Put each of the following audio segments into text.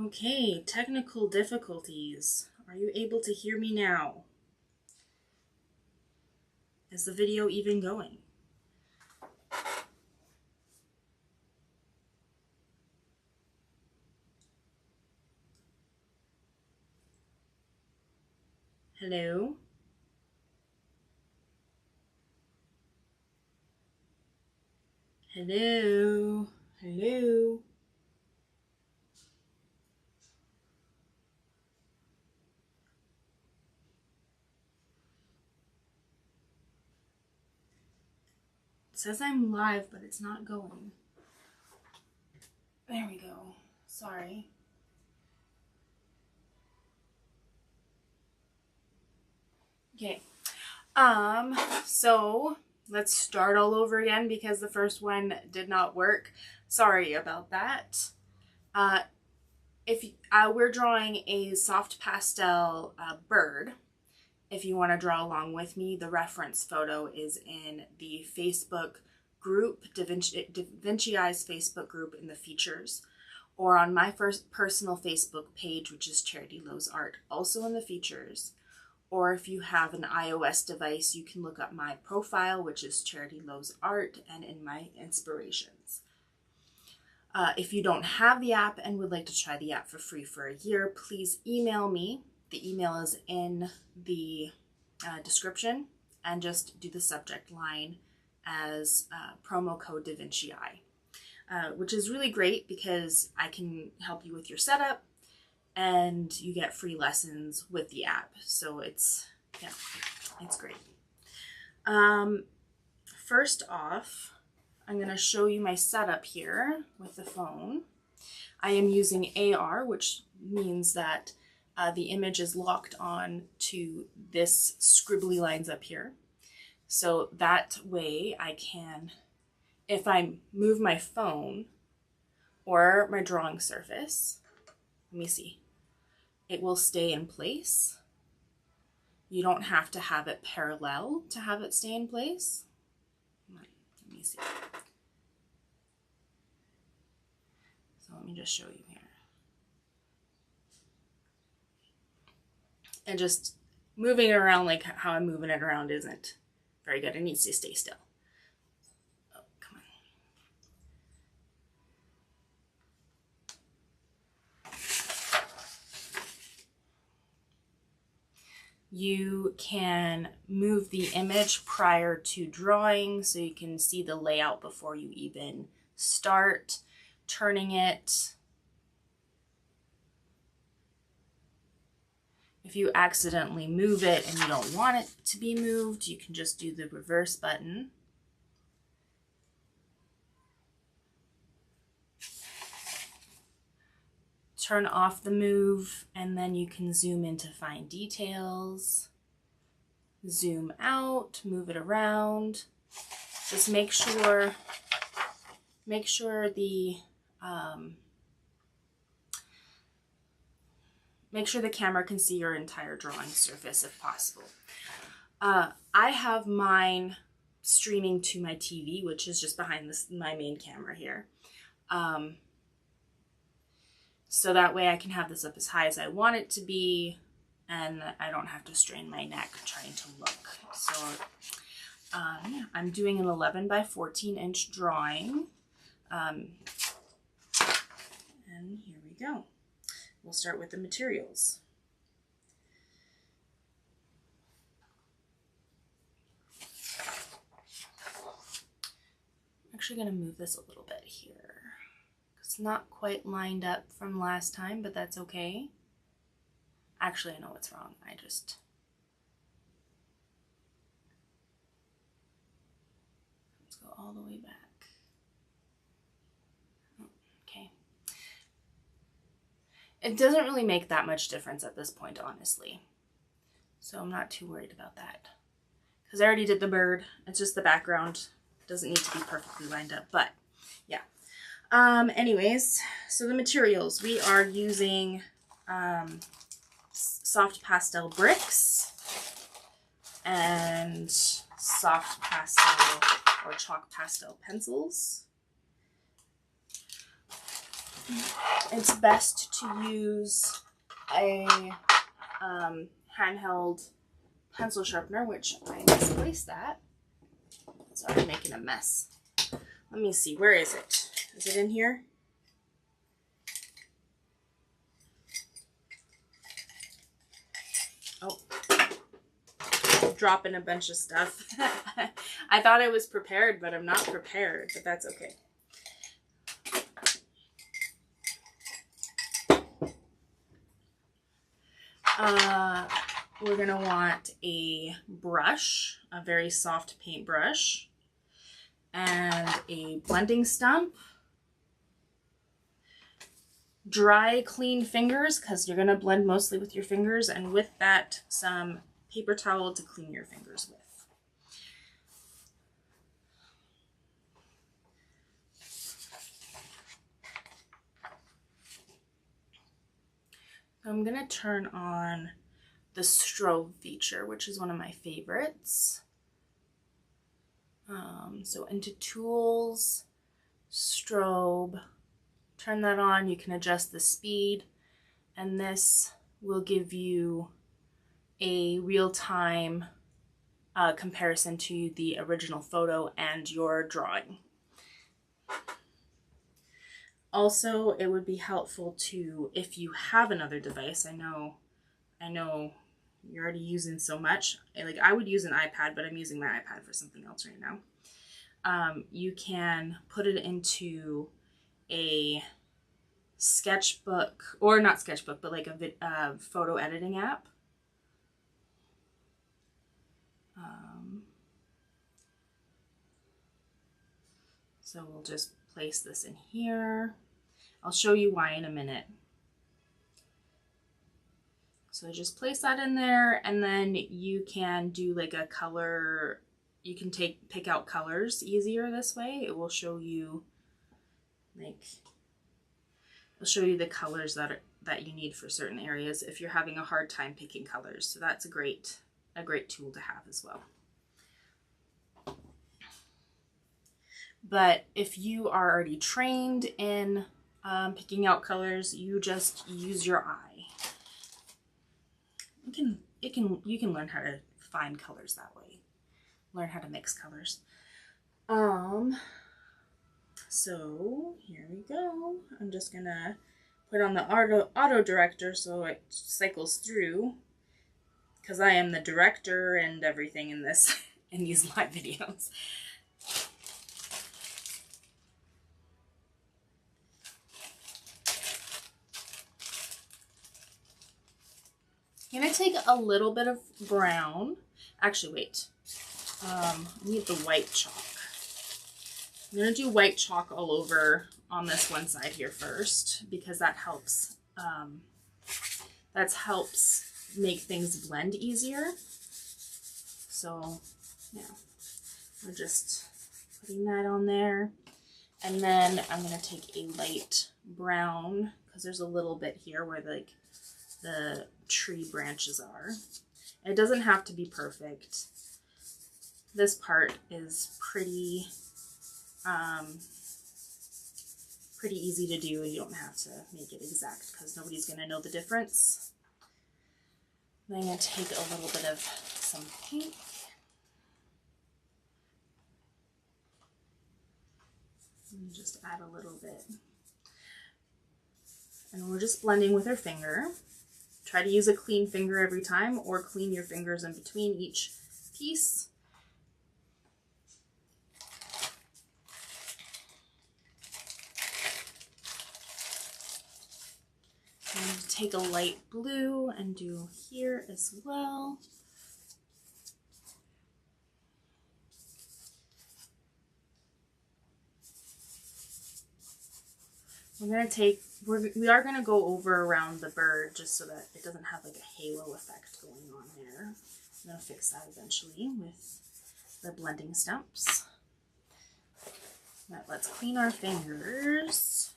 Okay, technical difficulties. Are you able to hear me now? Is the video even going? Hello? Hello? Hello? It says I'm live, but it's not going. There we go. Sorry. Okay. So let's start all over again because the first one did not work. Sorry about that. We're drawing a soft pastel bird. If you want to draw along with me, the reference photo is in the Facebook group, Vinci Eye's Facebook group in the features, or on my first personal Facebook page, which is Charity Lowsart, also in the features. Or if you have an iOS device, you can look up my profile, which is Charity Lowsart, and in my inspirations. If you don't have the app and would like to try the app for free for a year, please email me. The email is in the description, and just do the subject line as promo code Vinci Eye, which is really great because I can help you with your setup and you get free lessons with the app. So it's great. First off, I'm going to show you my setup here with the phone. I am using AR, which means that the image is locked on to this scribbly lines up here. So that way I can, if I move my phone or my drawing surface, let me see, it will stay in place. You don't have to have it parallel to have it stay in place. Let me see. So let me just show you here. And just moving it around like how I'm moving it around isn't very good. It needs to stay still. Oh, come on. You can move the image prior to drawing so you can see the layout before you even start turning it. If you accidentally move it and you don't want it to be moved, you can just do the reverse button. Turn off the move, and then you can zoom in to find details. Zoom out, move it around. Just make sure the camera can see your entire drawing surface if possible. I have mine streaming to my TV, which is just behind my main camera here. So that way I can have this up as high as I want it to be, and I don't have to strain my neck trying to look. So yeah, I'm doing an 11 by 14 inch drawing. And here we go. We'll start with the materials. I'm actually going to move this a little bit here. It's not quite lined up from last time, but that's okay. Actually, I know what's wrong. Let's go all the way back. Okay. It doesn't really make that much difference at this point, honestly. So I'm not too worried about that. Because I already did the bird. It's just the background. It doesn't need to be perfectly lined up, but yeah. Anyways, so the materials. We are using soft pastel bricks and soft pastel or chalk pastel pencils. it's best to use a handheld pencil sharpener, which I misplaced that. It's already making a mess. Let me see, where is it? Is it in here? Oh, dropping a bunch of stuff. I thought I was prepared, but I'm not prepared, but that's okay. We're gonna want a brush, a very soft paint brush, and a blending stump. Dry, clean fingers, because you're gonna blend mostly with your fingers, and with that, some paper towel to clean your fingers with. I'm gonna turn on the strobe feature, which is one of my favorites. So into tools, strobe, turn that on. You can adjust the speed, and this will give you a real-time comparison to the original photo and your drawing. Also, it would be helpful to, if you have another device, I know you're already using so much. Like, I would use an iPad, but I'm using my iPad for something else right now. You can put it into a sketchbook, or not sketchbook, but like a photo editing app. So we'll just place this in here. I'll show you why in a minute. So just place that in there, and then you can do like a color. You can pick out colors easier this way. It will show you the colors that you need for certain areas if you're having a hard time picking colors. So that's a great tool to have as well. But if you are already trained in picking out colors, you just use your eye. You can learn how to find colors that way. Learn how to mix colors. So here we go. I'm just gonna put on the auto director so it cycles through, because I am the director and everything in this in these live videos. I'm gonna take a little bit of brown. Actually, wait. I need the white chalk. I'm gonna do white chalk all over on this one side here first, because that helps. That helps make things blend easier. So, yeah, we're just putting that on there, and then I'm gonna take a light brown, because there's a little bit here where like the tree branches are. It doesn't have to be perfect. This part is pretty easy to do, and you don't have to make it exact because nobody's going to know the difference. Then I'm going to take a little bit of some pink. And just add a little bit. And we're just blending with our finger. Try to use a clean finger every time, or clean your fingers in between each piece. And take a light blue and do here as well. We are gonna go over around the bird just so that it doesn't have like a halo effect going on there. I'm gonna fix that eventually with the blending stumps. Now let's clean our fingers.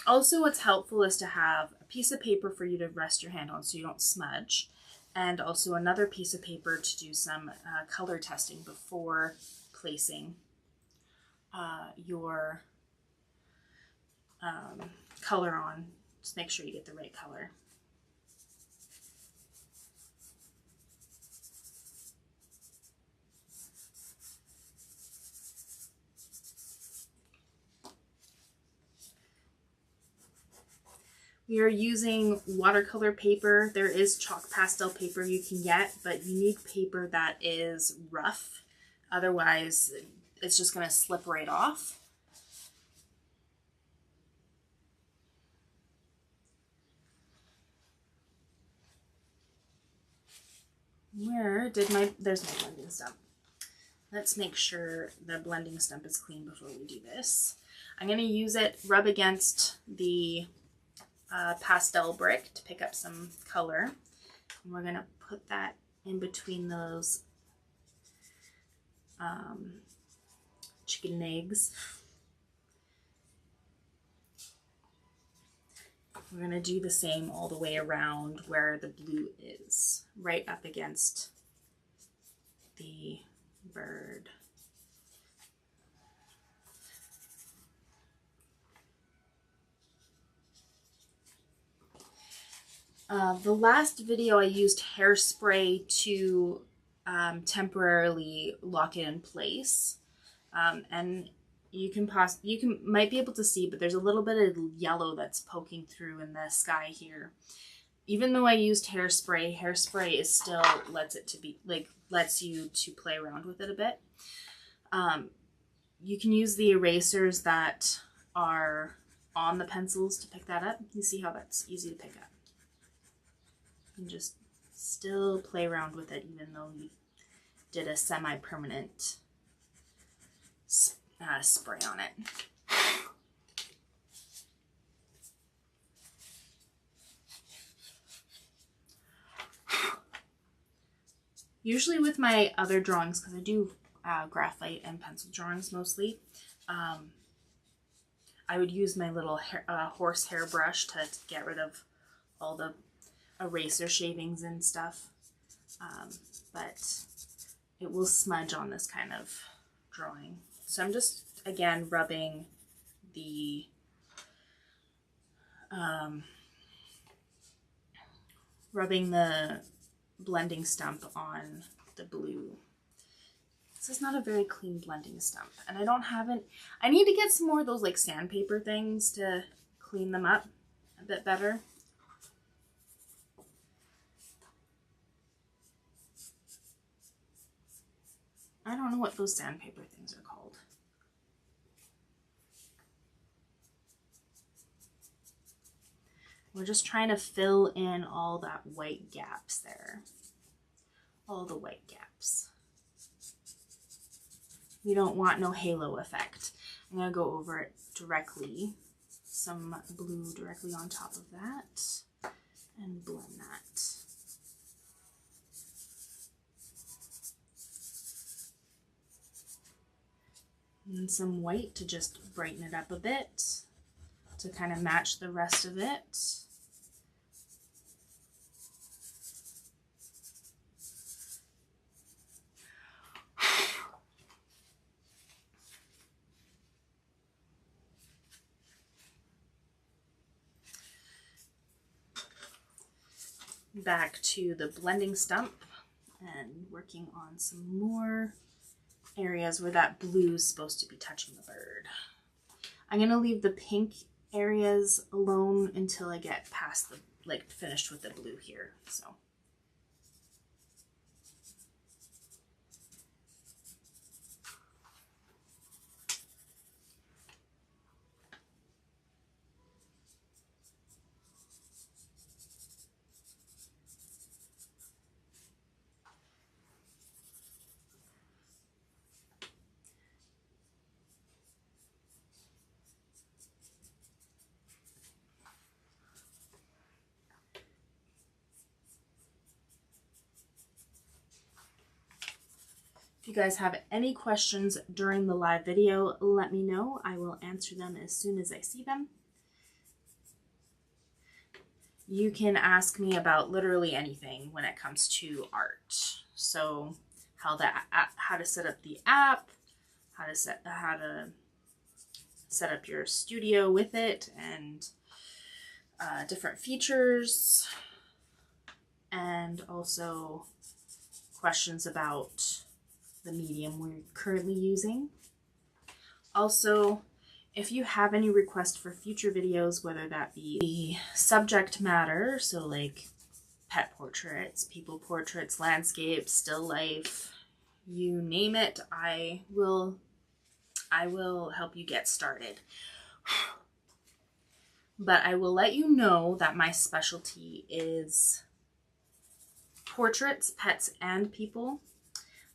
Also, what's helpful is to have a piece of paper for you to rest your hand on so you don't smudge, and also another piece of paper to do some color testing before placing your color on. Just make sure you get the right color. We are using watercolor paper. There is chalk pastel paper you can get, but you need paper that is rough. Otherwise, it's just going to slip right off. There's my blending stump. Let's make sure the blending stump is clean before we do this. I'm going to use it, rub against the pastel brick to pick up some color. And we're going to put that in between those chicken eggs. We're going to do the same all the way around where the blue is, right up against the bird. The last video I used hairspray to temporarily lock it in place, and you might be able to see, but there's a little bit of yellow that's poking through in the sky here. Even though I used hairspray is still lets you to play around with it a bit. You can use the erasers that are on the pencils to pick that up. You see how that's easy to pick up. You can just still play around with it even though you did a semi-permanent spray on it. Usually with my other drawings, because I do graphite and pencil drawings mostly, I would use my little horsehair brush to get rid of all the eraser shavings and stuff, but it will smudge on this kind of drawing. So I'm just, again, rubbing the blending stump on the blue. This is not a very clean blending stump, and I need to get some more of those like sandpaper things to clean them up a bit better. I don't know what those sandpaper things are called. We're just trying to fill in all that white gaps there. All the white gaps. We don't want no halo effect. I'm going to go over it directly. Some blue directly on top of that. And blend that. And some white to just brighten it up a bit, to kind of match the rest of it. Back to the blending stump and working on some more areas where that blue is supposed to be touching the bird. I'm going to leave the pink areas alone until I get past the, finished with the blue here. So. If you guys have any questions during the live video, let me know. I will answer them as soon as I see them. You can ask me about literally anything when it comes to art. So how to set up the app, how to set up your studio with it, and different features, and also questions about the medium we're currently using. Also, if you have any requests for future videos, whether that be the subject matter, so like pet portraits, people portraits, landscapes, still life, you name it, I will help you get started. But I will let you know that my specialty is portraits, pets, and people,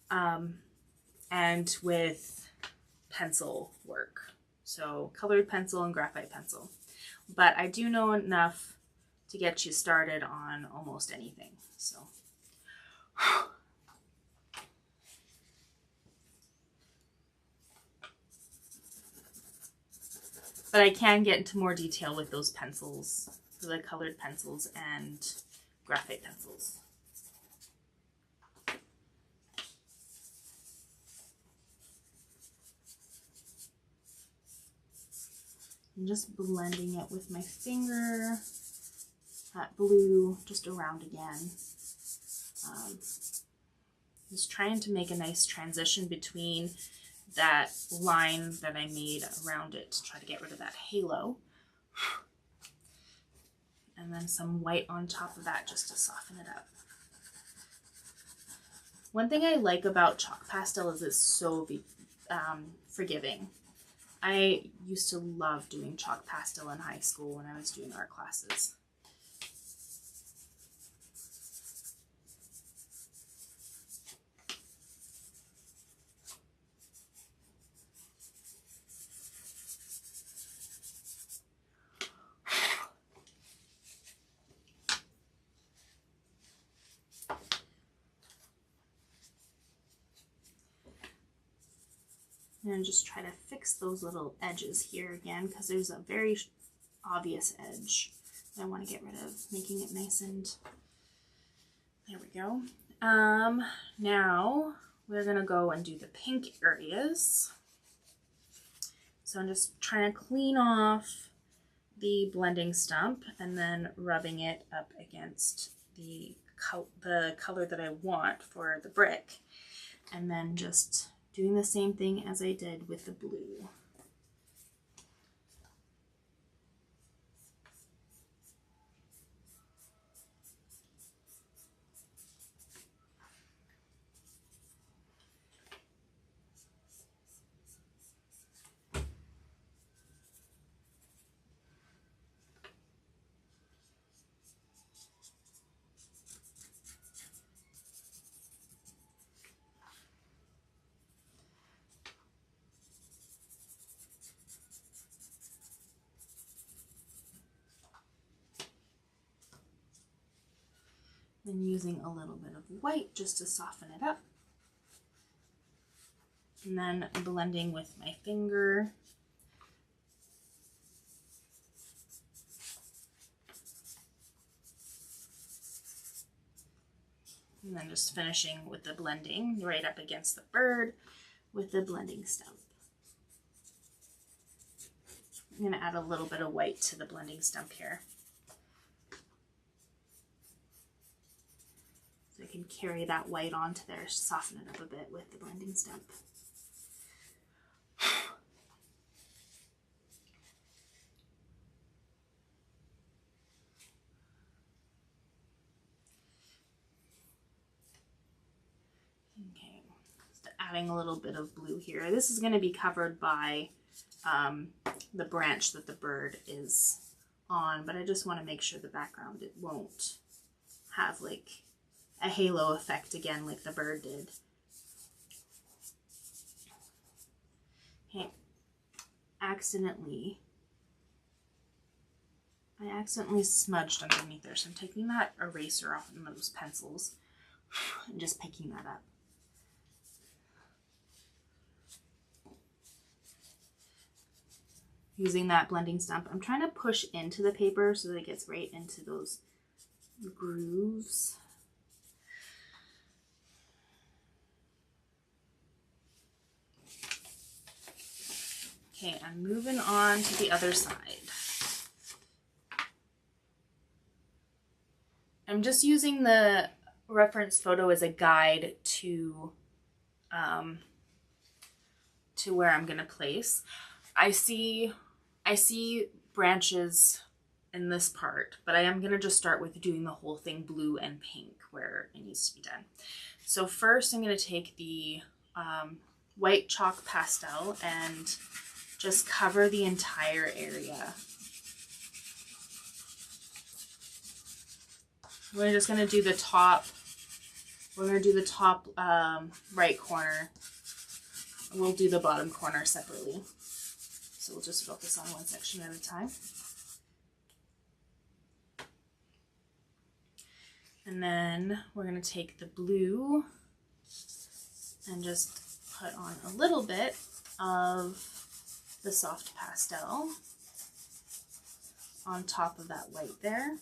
and with pencil work. So colored pencil and graphite pencil. But I do know enough to get you started on almost anything. So but I can get into more detail with those pencils, the colored pencils and graphite pencils. I'm just blending it with my finger, that blue just around again. Just trying to make a nice transition between that line that I made around it to try to get rid of that halo. And then some white on top of that just to soften it up. One thing I like about chalk pastel is it's so forgiving. I used to love doing chalk pastel in high school when I was doing art classes. And just try to fix those little edges here again, because there's a very obvious edge that I want to get rid of, making it nice and there we go. Now we're gonna go and do the pink areas. So I'm just trying to clean off the blending stump and then rubbing it up against the color that I want for the brick, and then just doing the same thing as I did with the blue. And using a little bit of white just to soften it up. And then blending with my finger. And then just finishing with the blending right up against the bird with the blending stump. I'm going to add a little bit of white to the blending stump here, so I can carry that white onto there, soften it up a bit with the blending stump. Okay, just adding a little bit of blue here. This is going to be covered by the branch that the bird is on, but I just want to make sure the background, it won't have like a halo effect again like the bird did. Okay, I accidentally smudged underneath there, so I'm taking that eraser off of those pencils and just picking that up. Using that blending stump, I'm trying to push into the paper so that it gets right into those grooves. Okay, I'm moving on to the other side. I'm just using the reference photo as a guide to where I'm gonna place. I see branches in this part, but I am gonna just start with doing the whole thing blue and pink where it needs to be done. So first I'm gonna take the white chalk pastel and just cover the entire area. We're just gonna do the top. We're gonna do the top right corner. We'll do the bottom corner separately. So we'll just focus on one section at a time. And then we're gonna take the blue and just put on a little bit of the soft pastel on top of that white there.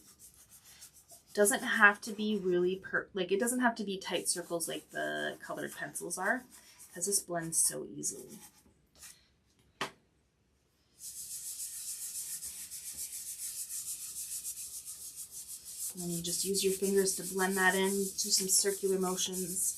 Doesn't have to be really it doesn't have to be tight circles like the colored pencils are, because this blends so easily. And then you just use your fingers to blend that in, do some circular motions.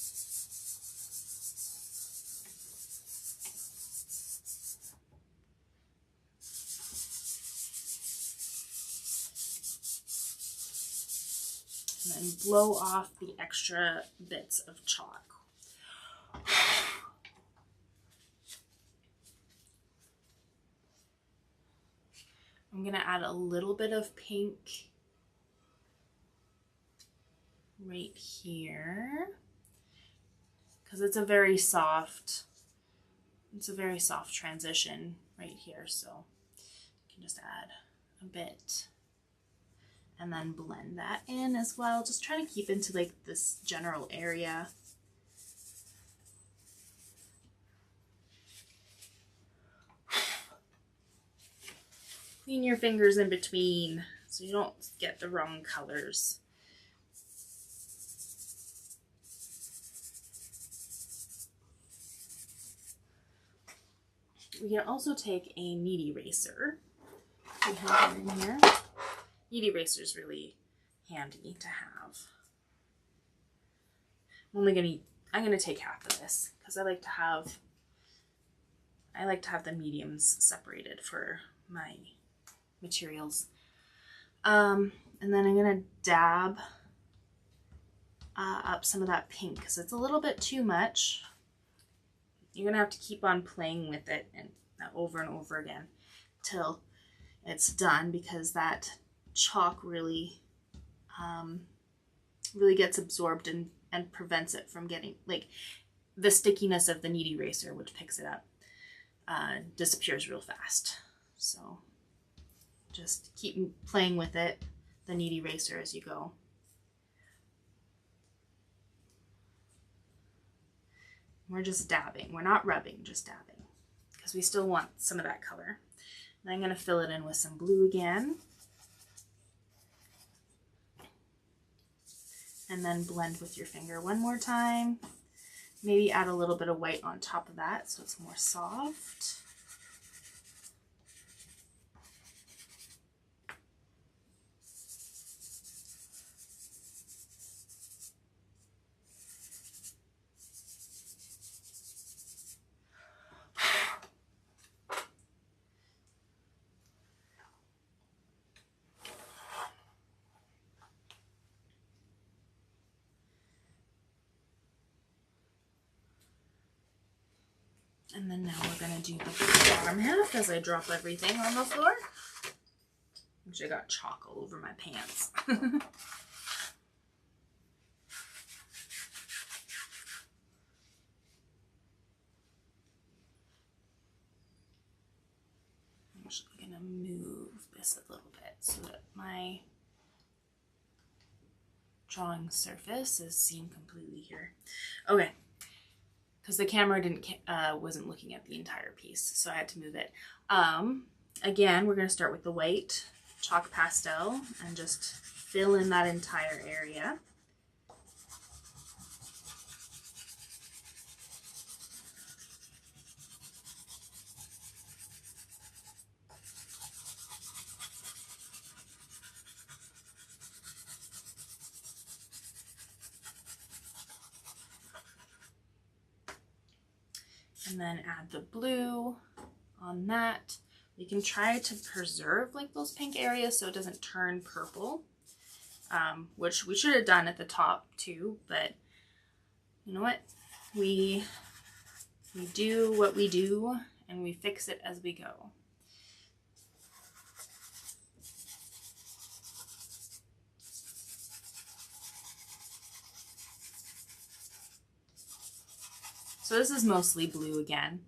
And then blow off the extra bits of chalk. I'm gonna add a little bit of pink right here because it's a very soft transition right here, so you can just add a bit and then blend that in as well. Just trying to keep into like this general area. Clean your fingers in between so you don't get the wrong colors. We can also take a knead eraser. We have it in here. Knead eraser is really handy to have. I'm gonna take half of this because I like to have the mediums separated for my materials. And then I'm gonna dab up some of that pink because it's a little bit too much. You're gonna have to keep on playing with it and over and over again till it's done, because that chalk really gets absorbed and prevents it from getting, like, the stickiness of the knead eraser, which picks it up, disappears real fast. So just keep playing with it, the knead eraser, as you go. We're just dabbing. We're not rubbing, just dabbing, because we still want some of that color. And I'm going to fill it in with some blue again. And then blend with your finger one more time. Maybe add a little bit of white on top of that so it's more soft. And then now we're going to do the bottom half as I drop everything on the floor. Actually, I got chalk all over my pants. I'm actually going to move this a little bit so that my drawing surface is seen completely here. Okay. Because the camera wasn't looking at the entire piece, so I had to move it. Again, we're going to start with the white chalk pastel and just fill in that entire area. And then add the blue on that. You can try to preserve like those pink areas so it doesn't turn purple, which we should have done at the top too, but you know what? We do what we do and we fix it as we go. So this is mostly blue again.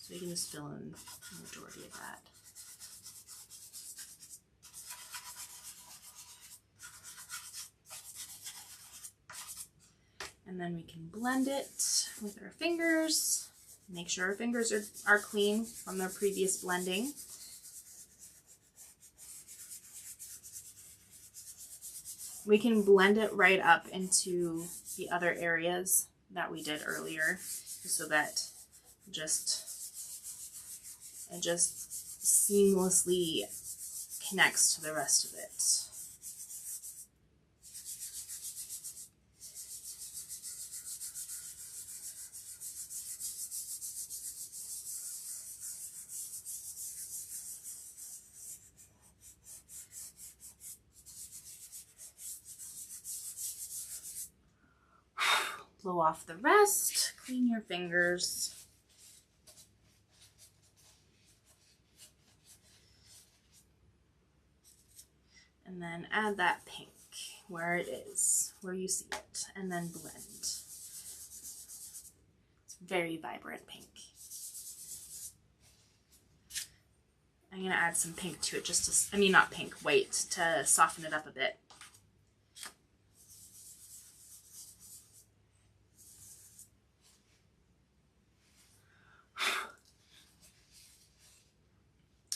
So you can just fill in the majority of that. And then we can blend it with our fingers. Make sure our fingers are clean from their previous blending. We can blend it right up into the other areas that we did earlier, so that it just seamlessly connects to the rest of it. Blow off the rest, clean your fingers. And then add that pink where it is, where you see it, and then blend. It's very vibrant pink. I'm gonna add some pink to it just to, I mean not pink, white, to soften it up a bit.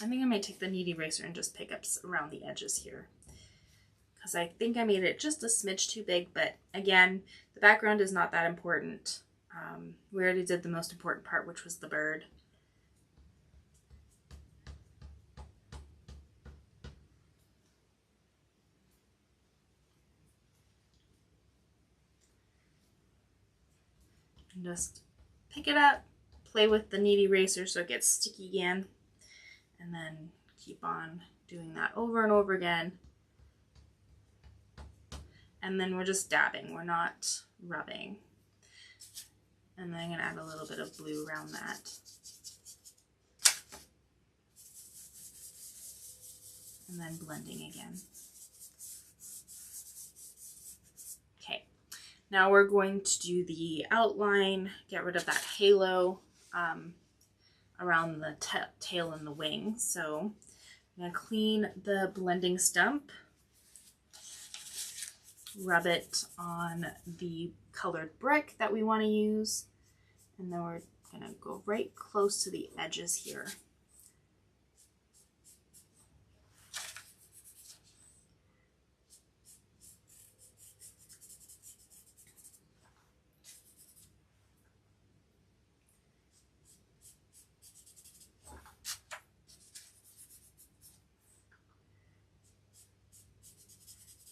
I think I might take the knead eraser and just pick up around the edges here, because I think I made it just a smidge too big, but again, the background is not that important. We already did the most important part, which was the bird. And just pick it up, play with the knead eraser so it gets sticky again. And then keep on doing that over and over again. And then we're just dabbing, we're not rubbing. And then I'm gonna add a little bit of blue around that. And then blending again. Okay, now we're going to do the outline, get rid of that halo around the tail and the wing. So I'm going to clean the blending stump, rub it on the colored brick that we want to use, and then we're going to go right close to the edges here.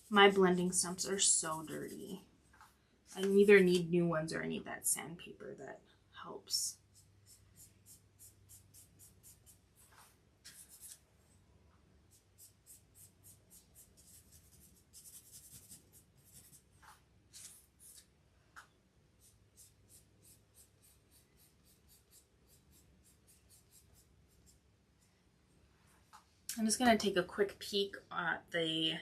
My blending stumps are so dirty. I either need new ones or I need that sandpaper that helps. I'm just going to take a quick peek at the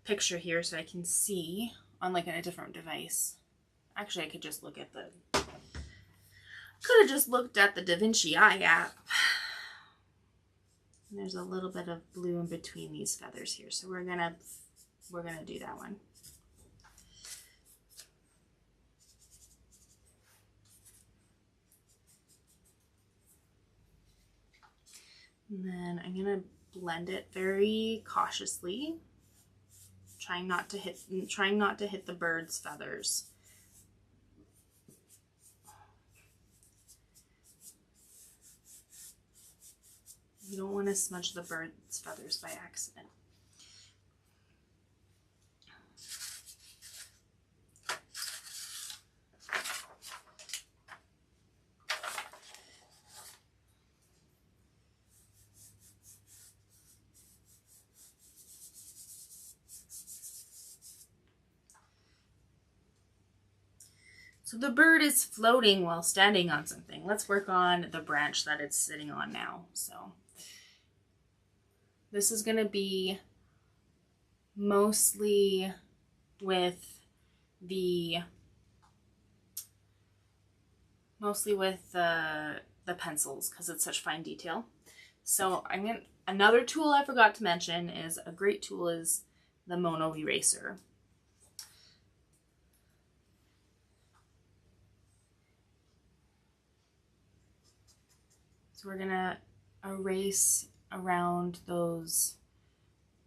picture here so I can see on like a different device. Actually, I could just look at the, could have just looked at the Vinci Eye App. And there's a little bit of blue in between these feathers here, so we're gonna do that one. And then I'm gonna blend it very cautiously, trying not to hit the bird's feathers. You don't want to smudge the bird's feathers by accident. So the bird is floating while standing on something. Let's work on the branch that it's sitting on now. So this is going to be mostly with the pencils because it's such fine detail. So another tool I forgot to mention is a great tool is the Mono eraser. So we're gonna erase around those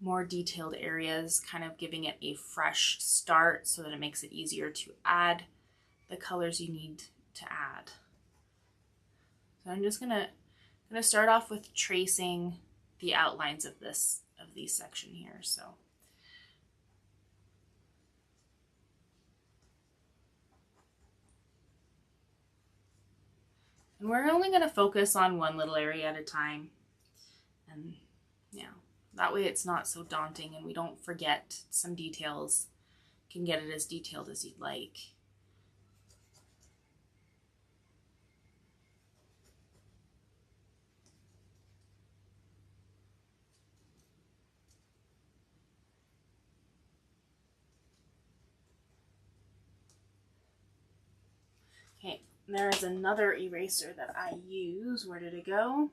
more detailed areas, kind of giving it a fresh start so that it makes it easier to add the colors you need to add. So I'm just gonna start off with tracing the outlines of these section here. So and we're only going to focus on one little area at a time. And yeah, that way it's not so daunting and we don't forget some details. You can get it as detailed as you'd like. Okay, there's another eraser that I use. Where did it go?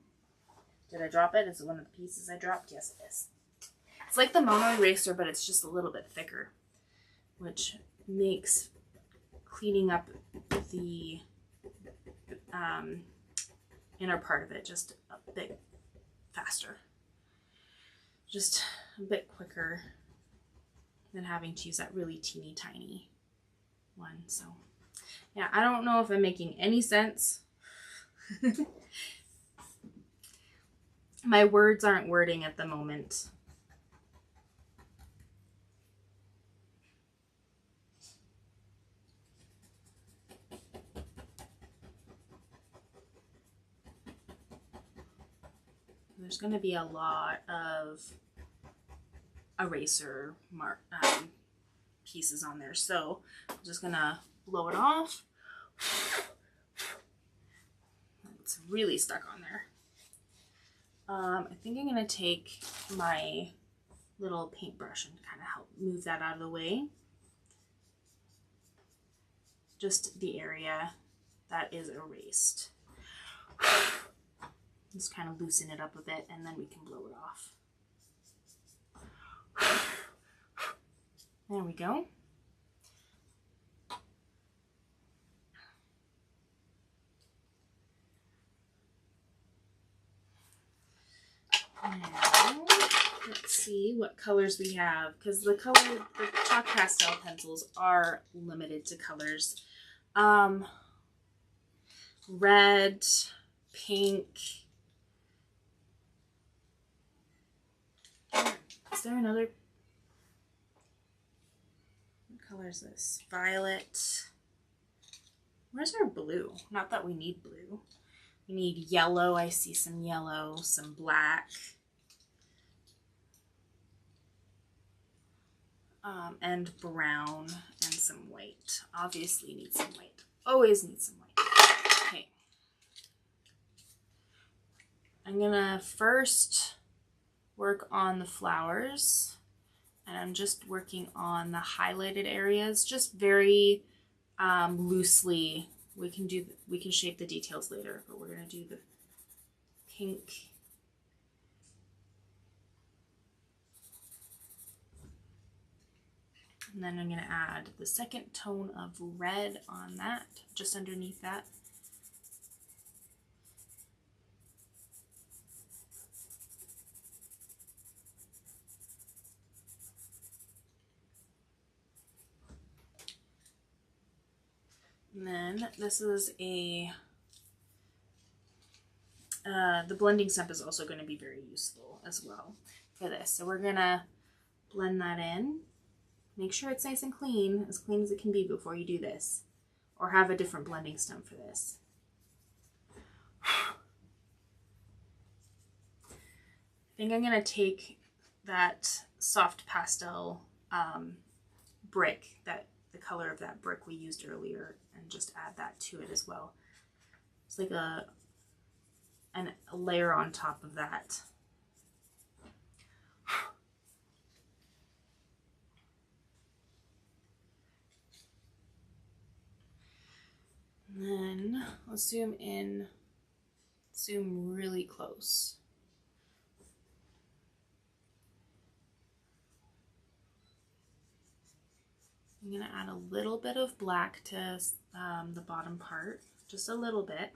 Did I drop it? Is it one of the pieces I dropped? Yes, it is. It's like the Mono eraser, but it's just a little bit thicker, which makes cleaning up the inner part of it just a bit faster. Just a bit quicker than having to use that really teeny tiny one. So yeah, I don't know if I'm making any sense. My words aren't wording at the moment. There's going to be a lot of eraser pieces on there, so I'm just going to blow it off. It's really stuck on there. I think I'm going to take my little paintbrush and kind of help move that out of the way. Just the area that is erased. Just kind of loosen it up a bit and then we can blow it off. There we go. Now, let's see what colors we have, because the chalk pastel pencils are limited to colors. Red, pink. Is there another? What color is this? Violet. Where's our blue? Not that we need blue. We need yellow. I see some yellow, some black. And brown and some white. Obviously need some white. Always need some white. Okay. I'm gonna first work on the flowers, and I'm just working on the highlighted areas, just very loosely. We can shape the details later, but we're gonna do the pink. And then I'm going to add the second tone of red on that, just underneath that. And then this is the blending stump is also going to be very useful as well for this. So we're going to blend that in. Make sure it's nice and clean as it can be before you do this, or have a different blending stump for this. I think I'm going to take that soft pastel brick that the color of that brick we used earlier and just add that to it as well. It's like a layer on top of that. And then let's zoom in, zoom really close. I'm gonna add a little bit of black to the bottom part, just a little bit,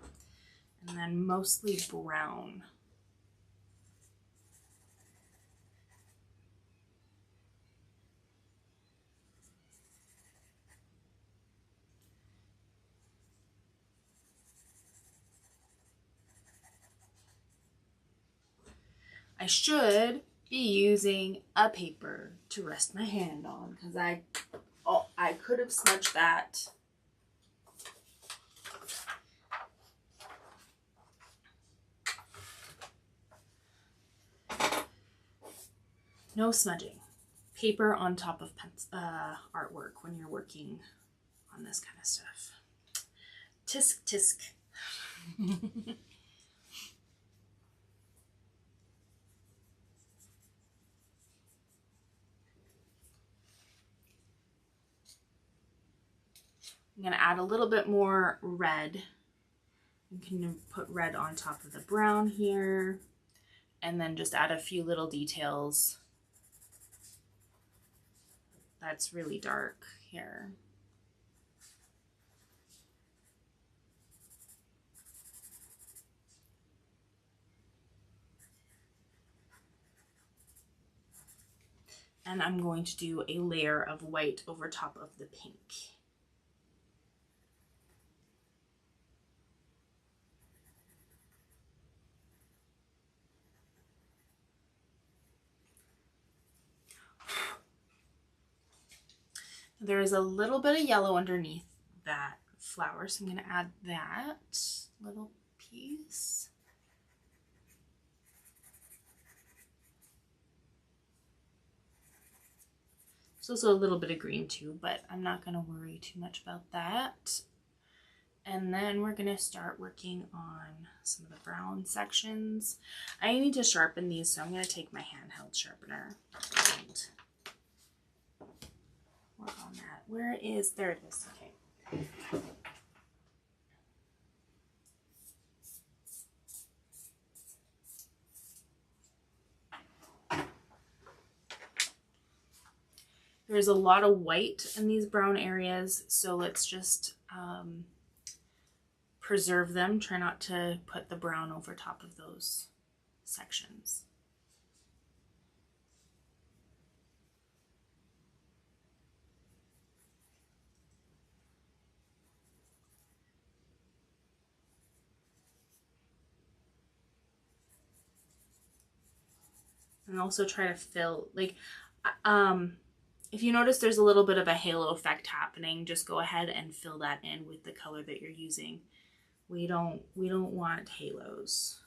and then mostly brown. I should be using a paper to rest my hand on because I could have smudged that. No smudging. Paper on top of artwork when you're working on this kind of stuff. Tisk tisk. I'm going to add a little bit more red. You can put red on top of the brown here, and then just add a few little details. That's really dark here. And I'm going to do a layer of white over top of the pink. There is a little bit of yellow underneath that flower, so I'm going to add that little piece. There's also a little bit of green too, but I'm not going to worry too much about that. And then we're going to start working on some of the brown sections. I need to sharpen these, so I'm going to take my handheld sharpener and work on that. Where is, there it is, okay. There's a lot of white in these brown areas, so let's just preserve them. Try not to put the brown over top of those sections. And also try to fill, like, if you notice there's a little bit of a halo effect happening, just go ahead and fill that in with the color that you're using. We don't want halos.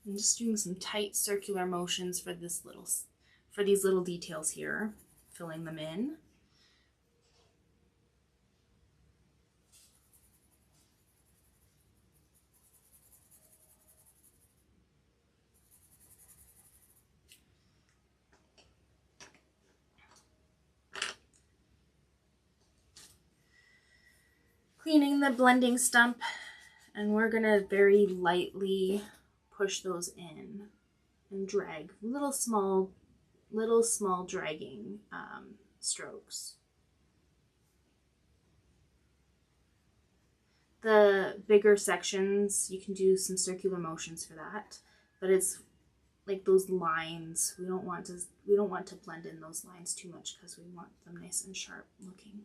I'm just doing some tight circular motions for these little details here, filling them in. Cleaning the blending stump, and we're gonna very lightly push those in and drag little small dragging strokes. The bigger sections, you can do some circular motions for that, but it's like those lines, we don't want to blend in those lines too much because we want them nice and sharp looking.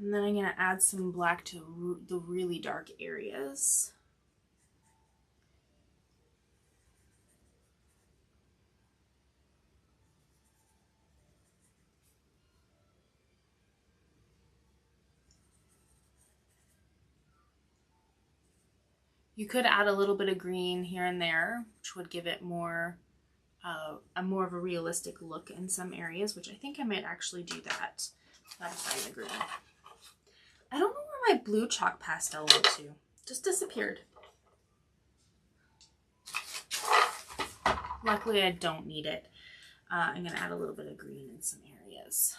And then I'm going to add some black to the really dark areas. You could add a little bit of green here and there, which would give it more more of a realistic look in some areas, which I think I might actually do that. Gotta find the green. I don't know where my blue chalk pastel went to. Just disappeared. Luckily, I don't need it. I'm gonna add a little bit of green in some areas.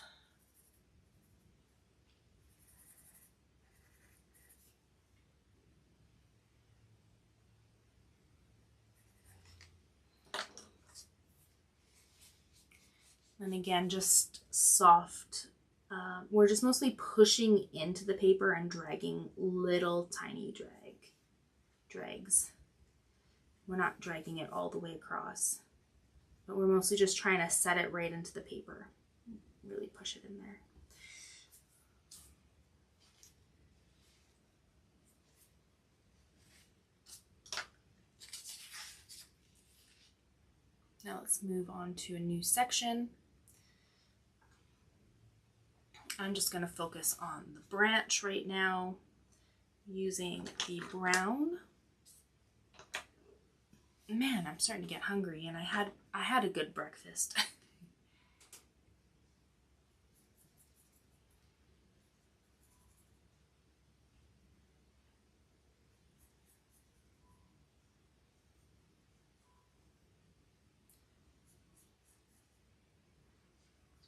And again, just soft. We're just mostly pushing into the paper and dragging little tiny drags. We're not dragging it all the way across, but we're mostly just trying to set it right into the paper. Really push it in there. Now let's move on to a new section. I'm just going to focus on the branch right now using the brown. Man, I'm starting to get hungry, and I had a good breakfast.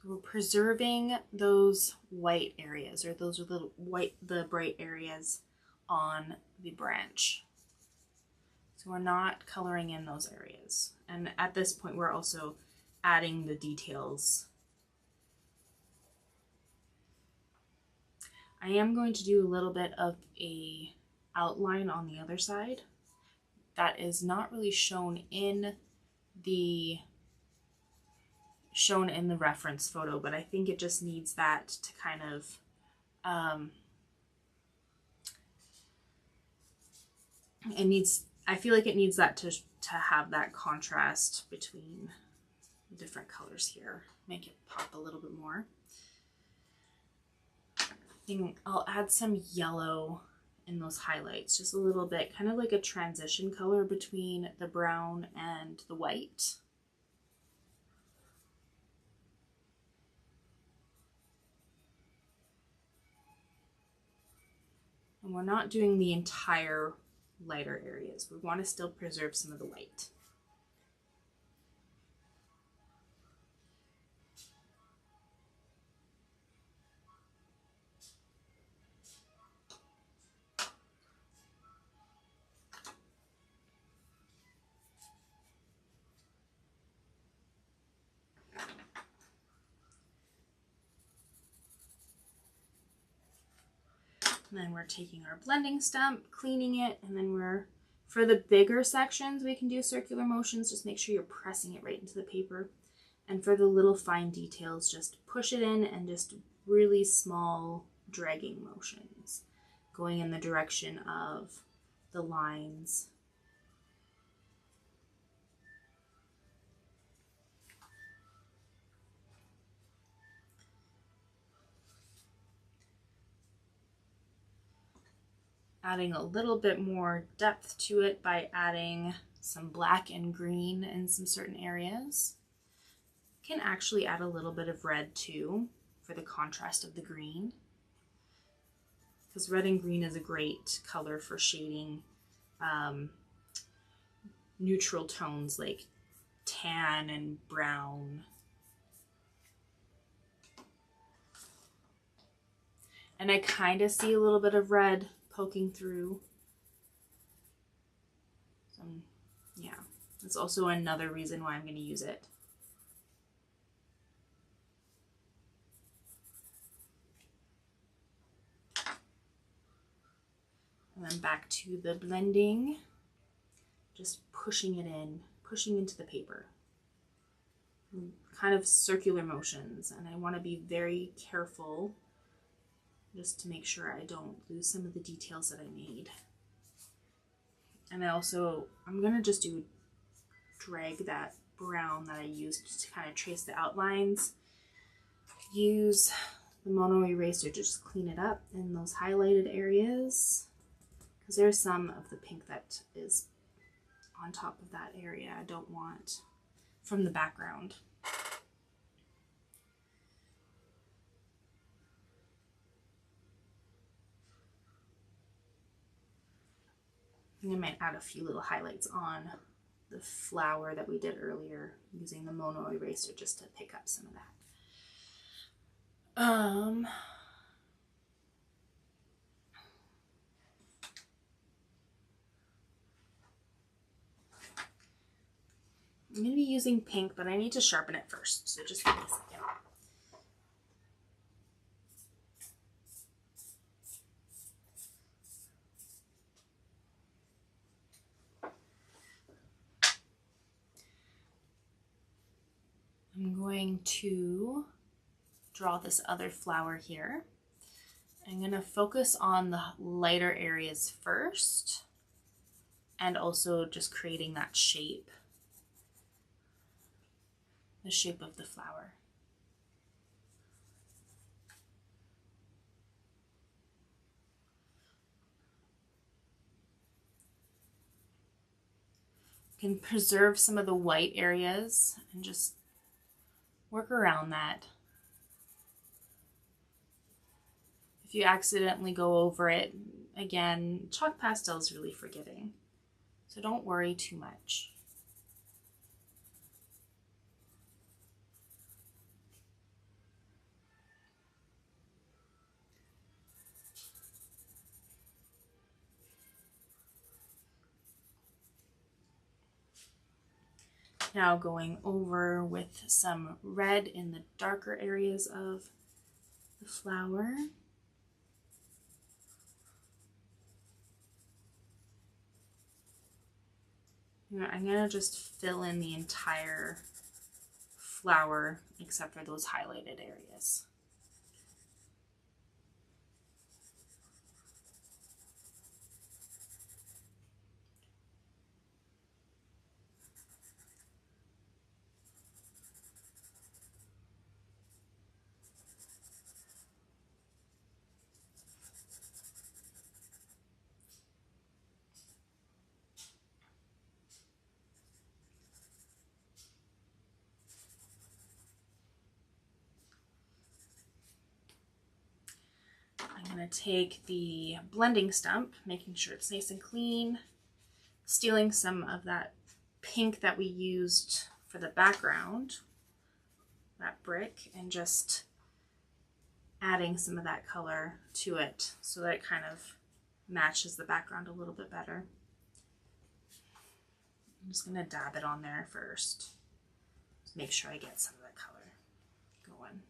We're preserving those white areas, or those are the bright areas on the branch. So we're not coloring in those areas. And at this point, we're also adding the details. I am going to do a little bit of a outline on the other side that is not really shown in the reference photo, but I think it just needs that to kind of I feel like it needs that to have that contrast between the different colors here. Make it pop a little bit more. I think I'll add some yellow in those highlights, just a little bit, kind of like a transition color between the brown and the white. And we're not doing the entire lighter areas. We want to still preserve some of the white. And then we're taking our blending stump, cleaning it, and then for the bigger sections, we can do circular motions. Just make sure you're pressing it right into the paper. And for the little fine details, just push it in and just really small dragging motions, going in the direction of the lines. Adding a little bit more depth to it by adding some black and green in some certain areas. Can actually add a little bit of red too for the contrast of the green, because red and green is a great color for shading neutral tones like tan and brown. And I kind of see a little bit of red poking through. Yeah, that's also another reason why I'm going to use it. And then back to the blending, just pushing it in, pushing into the paper. Kind of circular motions, and I want to be very careful just to make sure I don't lose some of the details that I made. And I'm gonna just drag that brown that I used to kind of trace the outlines. Use the mono eraser to just clean it up in those highlighted areas, because there's some of the pink that is on top of that area I don't want from the background. I think I might add a few little highlights on the flower that we did earlier using the mono eraser just to pick up some of that. I'm going to be using pink, but I need to sharpen it first, so just give me a second. I'm going to draw this other flower here. I'm going to focus on the lighter areas first, and also just creating that shape, the shape of the flower. You can preserve some of the white areas and just work around that. If you accidentally go over it, again, chalk pastel is really forgiving, so don't worry too much. Now going over with some red in the darker areas of the flower. I'm going to just fill in the entire flower except for those highlighted areas. I'm going to take the blending stump, making sure it's nice and clean, stealing some of that pink that we used for the background, that brick, and just adding some of that color to it so that it kind of matches the background a little bit better. I'm just going to dab it on there first. Just make sure I get some of that color going.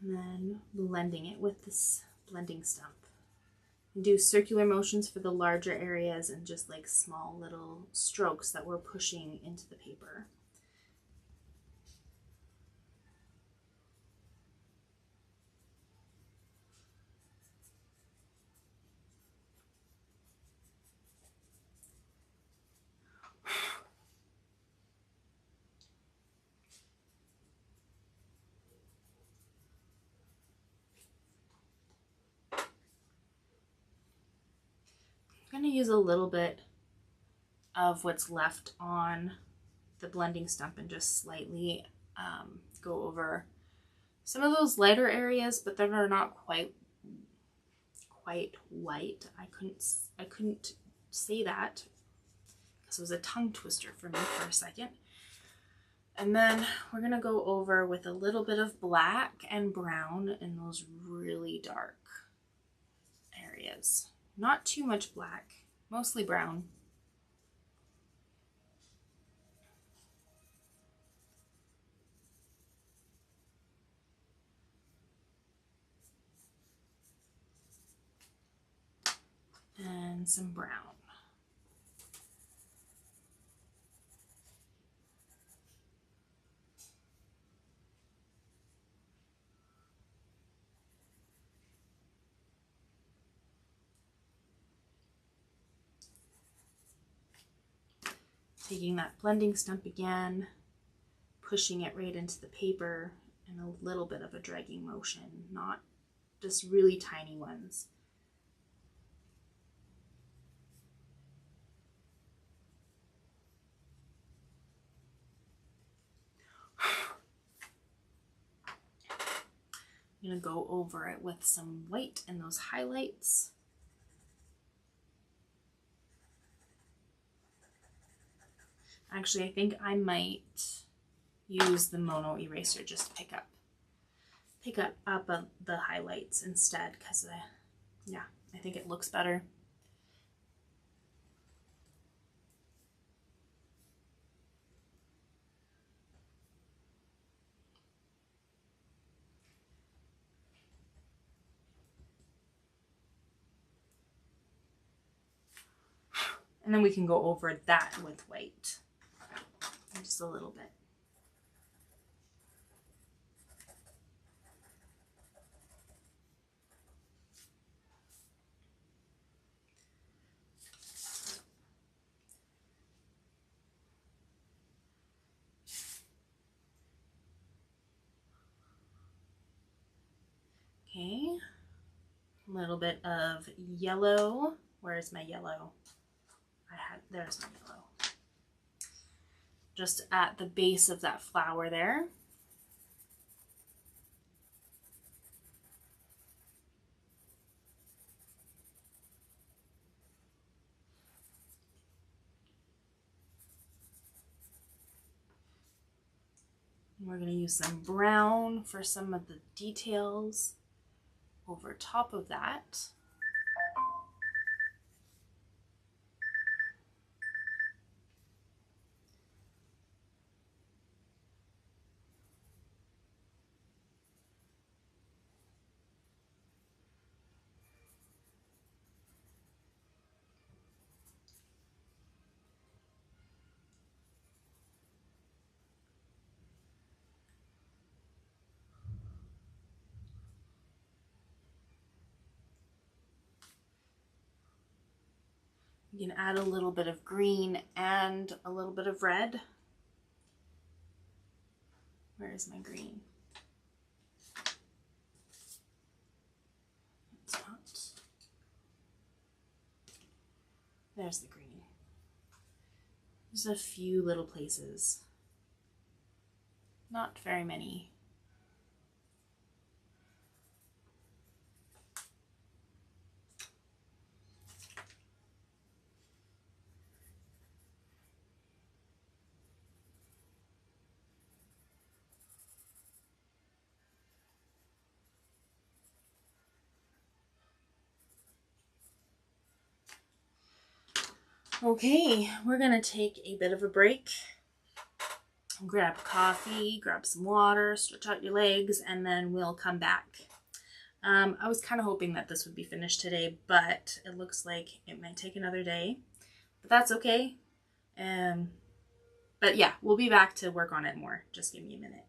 And then blending it with this blending stump. And do circular motions for the larger areas and just like small little strokes that we're pushing into the paper. I'm going to use a little bit of what's left on the blending stump and just slightly go over some of those lighter areas, but that are not quite white. I couldn't say that because it was a tongue twister for me for a second. And then we're going to go over with a little bit of black and brown in those really dark areas. Not too much black, mostly brown. And and some brown. Taking that blending stump again, pushing it right into the paper, and a little bit of a dragging motion, not just really tiny ones. I'm going to go over it with some white and those highlights. Actually, I think I might use the mono eraser just to pick up the highlights instead, because yeah, I think it looks better. And then we can go over that with white, just a little bit. Okay, a little bit of yellow. Where's my yellow? There's my yellow. Just at the base of that flower there. And we're going to use some brown for some of the details over top of that. You can add a little bit of green and a little bit of red. Where is my green? It's not. There's the green. There's a few little places. Not very many. Okay, we're gonna take a bit of a break. Grab coffee, grab some water, stretch out your legs, and then we'll come back. I was kind of hoping that this would be finished today, but it looks like it might take another day, but that's okay. But yeah, we'll be back to work on it more. Just give me a minute.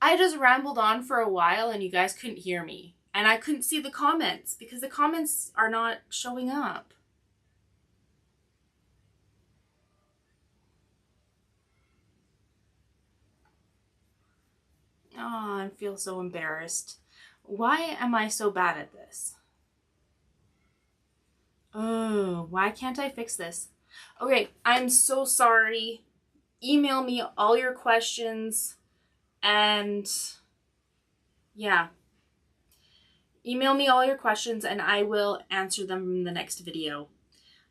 I just rambled on for a while and you guys couldn't hear me. And I couldn't see the comments because the comments are not showing up. Oh, I feel so embarrassed. Why am I so bad at this? Oh, why can't I fix this? Okay, I'm so sorry. Email me all your questions and yeah. Email me all your questions and I will answer them in the next video.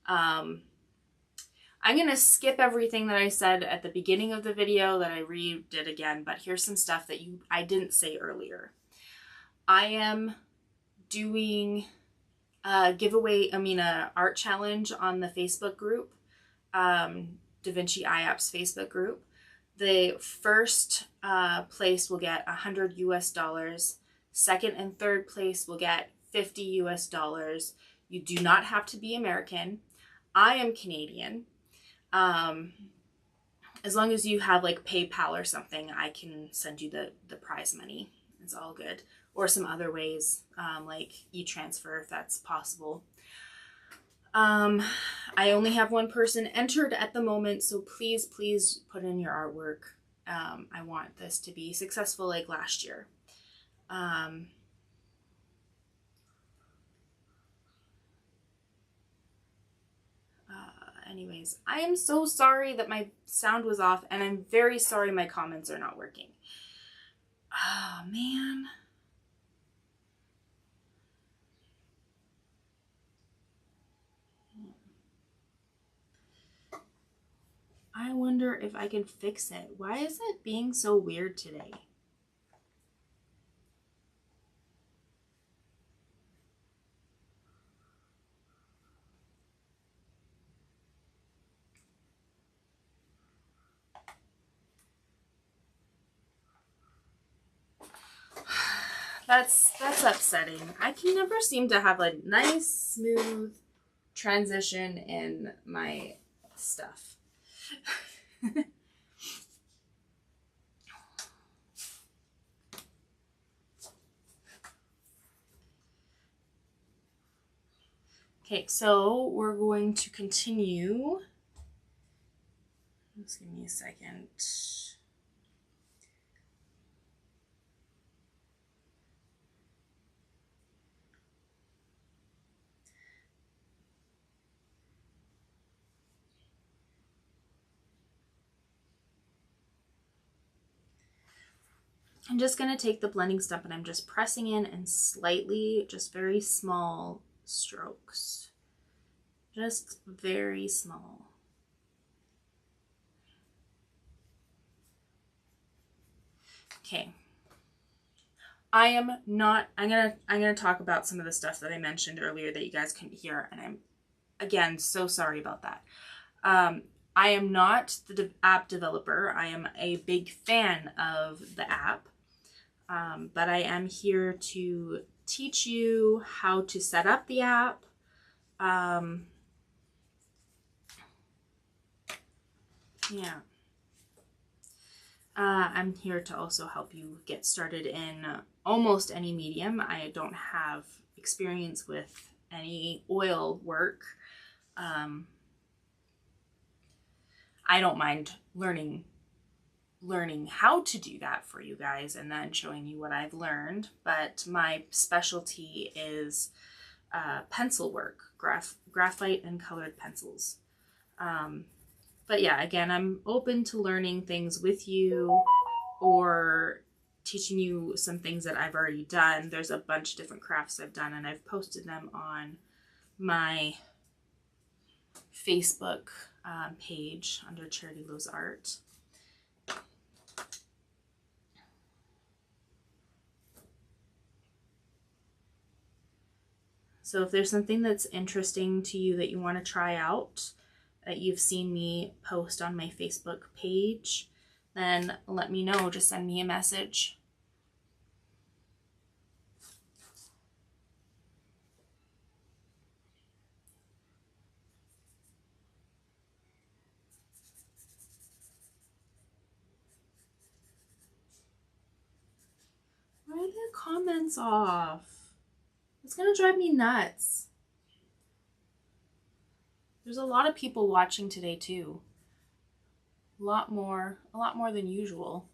I'm going to skip everything that I said at the beginning of the video that I redid again, but here's some stuff that I didn't say earlier. I am doing a giveaway, a art challenge on the Facebook group, Vinci Eye App's Facebook group. The first place will get $100 US. Second and third place will get $50 US. You do not have to be American. I am Canadian. As long as you have like PayPal or something, I can send you the prize money. It's all good. Or some other ways, like e-transfer if that's possible. I only have one person entered at the moment, so please put in your artwork. I want this to be successful like last year. Anyways, I am so sorry that my sound was off, and I'm very sorry my comments are not working. Oh, man. I wonder if I can fix it. Why is it being so weird today? That's upsetting. I can never seem to have a nice, smooth transition in my stuff. Okay, so we're going to continue. Just give me a second. I'm just going to take the blending stump and I'm just pressing in slightly, just very small strokes. Just very small. Okay. I'm gonna talk about some of the stuff that I mentioned earlier that you guys couldn't hear, and I'm again so sorry about that. I am not the app developer. I am a big fan of the app, but I am here to teach you how to set up the app. Yeah. I'm here to also help you get started in almost any medium. I don't have experience with any oil work. I don't mind learning how to do that for you guys and then showing you what I've learned, but my specialty is pencil work, graphite and colored pencils. But yeah, again, I'm open to learning things with you or teaching you some things that I've already done. There's a bunch of different crafts I've done, and I've posted them on my Facebook page under charitylowsart. So if there's something that's interesting to you that you want to try out, that you've seen me post on my Facebook page, then let me know. Just send me a message. comments off. It's gonna drive me nuts. There's a lot of people watching today too. A lot more than usual.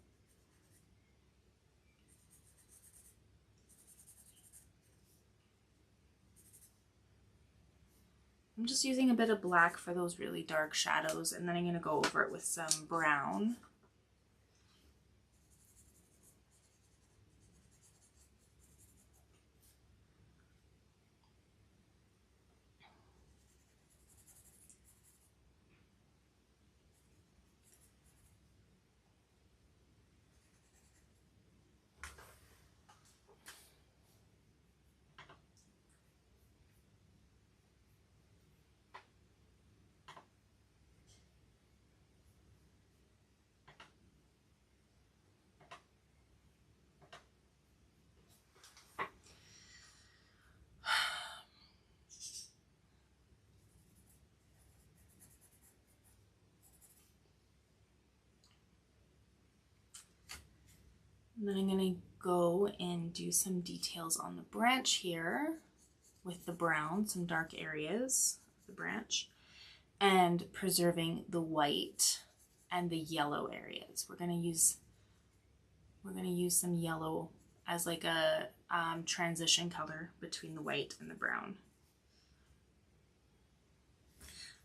I'm just using a bit of black for those really dark shadows, and then I'm going to go over it with some brown. And then I'm going to go and do some details on the branch here with the brown, some dark areas of the branch, and preserving the white and the yellow areas. We're going to use some yellow as like a transition color between the white and the brown.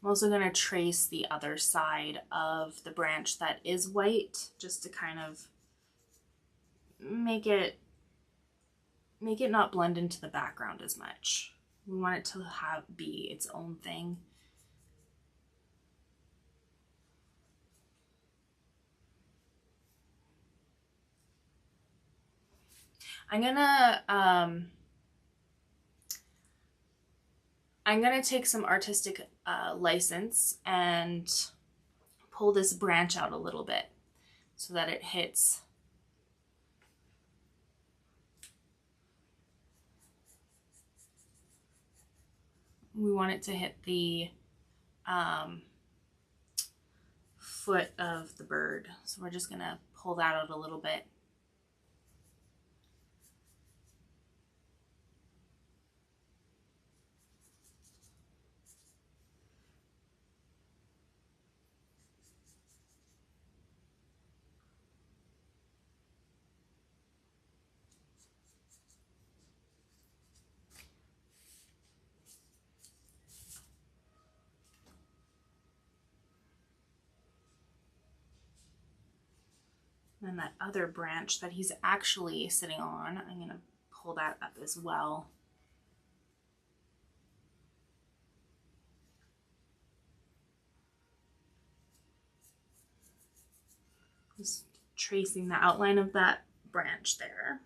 I'm also going to trace the other side of the branch that is white, just to kind of make it not blend into the background as much. We want it to be its own thing. I'm gonna take some artistic license and pull this branch out a little bit so that it hits we want it to hit the foot of the bird. So we're just gonna pull that out a little bit. And that other branch that he's actually sitting on, I'm going to pull that up as well. Just tracing the outline of that branch there.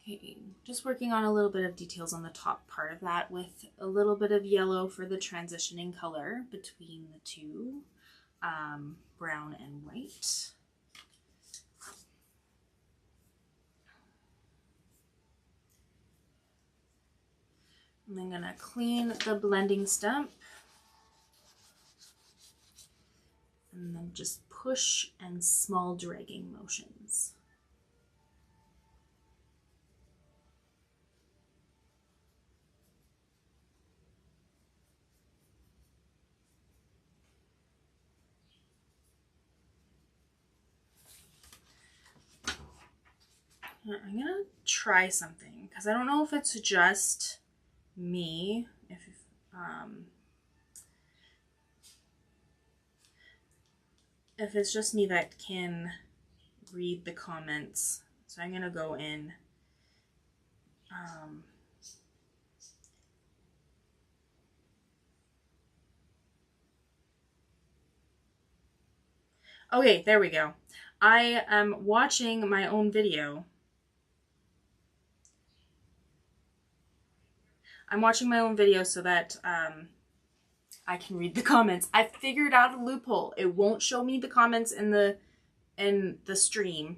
Okay, just working on a little bit of details on the top part of that with a little bit of yellow for the transitioning color between the two, brown and white. And I'm gonna clean the blending stump and then just push and small dragging motions. I'm gonna try something because I don't know if it's just me, if it's just me that can read the comments. So I'm gonna go in okay, there we go. I am watching my own video. I'm watching my own video so that I can read the comments. I figured out a loophole. It won't show me the comments in the in the stream.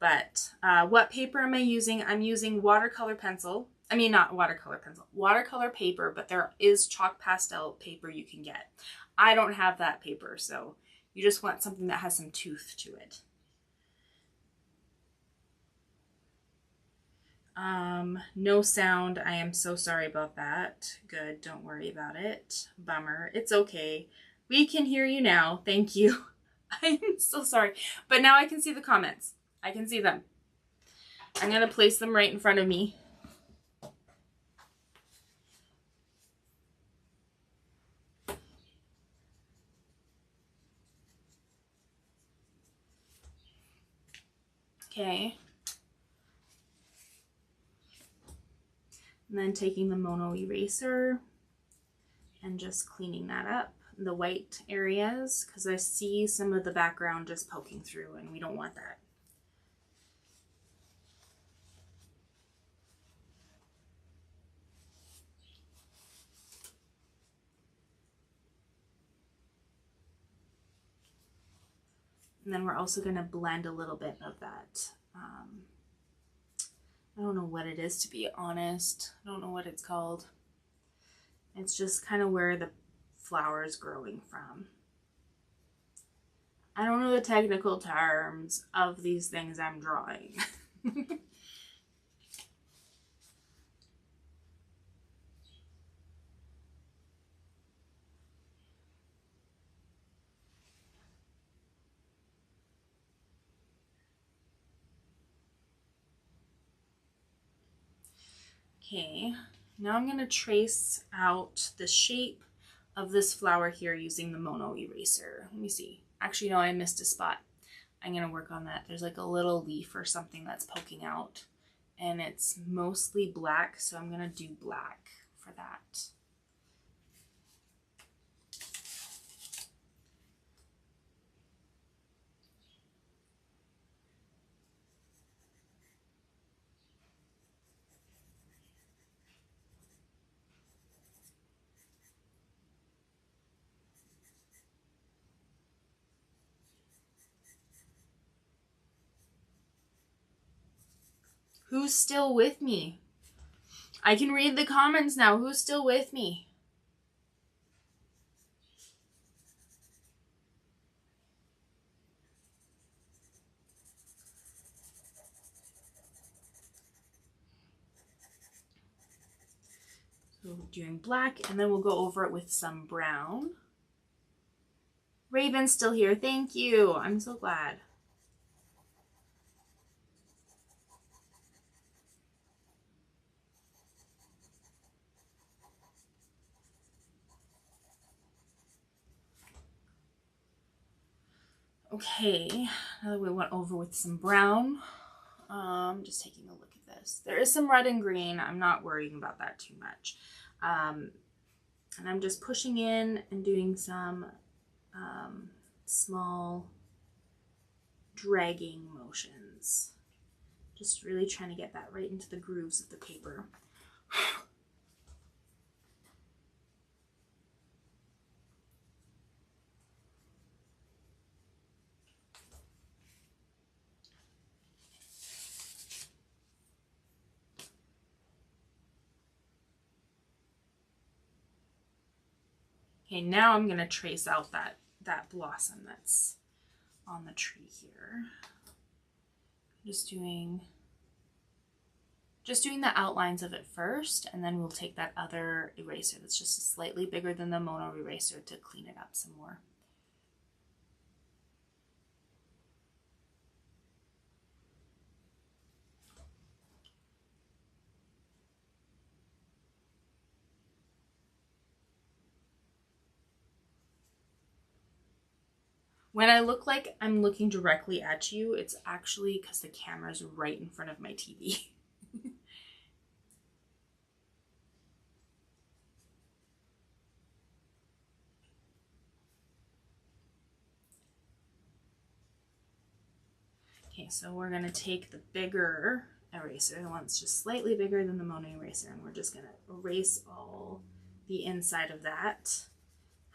But what paper am I using? I'm using watercolor pencil. I mean, not watercolor pencil, watercolor paper, but there is chalk pastel paper you can get. I don't have that paper, so you just want something that has some tooth to it. No sound. I am so sorry about that. Good, don't worry about it. Bummer. It's okay. We can hear you now. Thank you. I'm so sorry. But now I can see the comments. I can see them. I'm going to place them right in front of me. Okay. And then taking the mono eraser and just cleaning that up, the white areas, because I see some of the background just poking through and we don't want that. And then we're also going to blend a little bit of that. I don't know what it is, to be honest. I don't know what it's called. It's just kind of where the flower is growing from. I don't know the technical terms of these things I'm drawing. Okay, now I'm going to trace out the shape of this flower here using the mono eraser. Let me see. Actually, no, I missed a spot. I'm going to work on that. There's like a little leaf or something that's poking out, and it's mostly black, so I'm going to do black for that. Who's still with me? I can read the comments now. Who's still with me? So we're doing black, and then we'll go over it with some brown. Raven's still here. Thank you. I'm so glad. Okay, now that we went over with some brown, just taking a look at this. There is some red and green. I'm not worrying about that too much. And I'm just pushing in and doing some small dragging motions. Just really trying to get that right into the grooves of the paper. Okay, now I'm going to trace out that blossom that's on the tree here. Just doing the outlines of it first, and then we'll take that other eraser that's just slightly bigger than the mono eraser to clean it up some more. When I look like I'm looking directly at you, it's actually because the camera's right in front of my TV. Okay, so we're going to take the bigger eraser, the one that's just slightly bigger than the mono eraser, and we're just going to erase all the inside of that.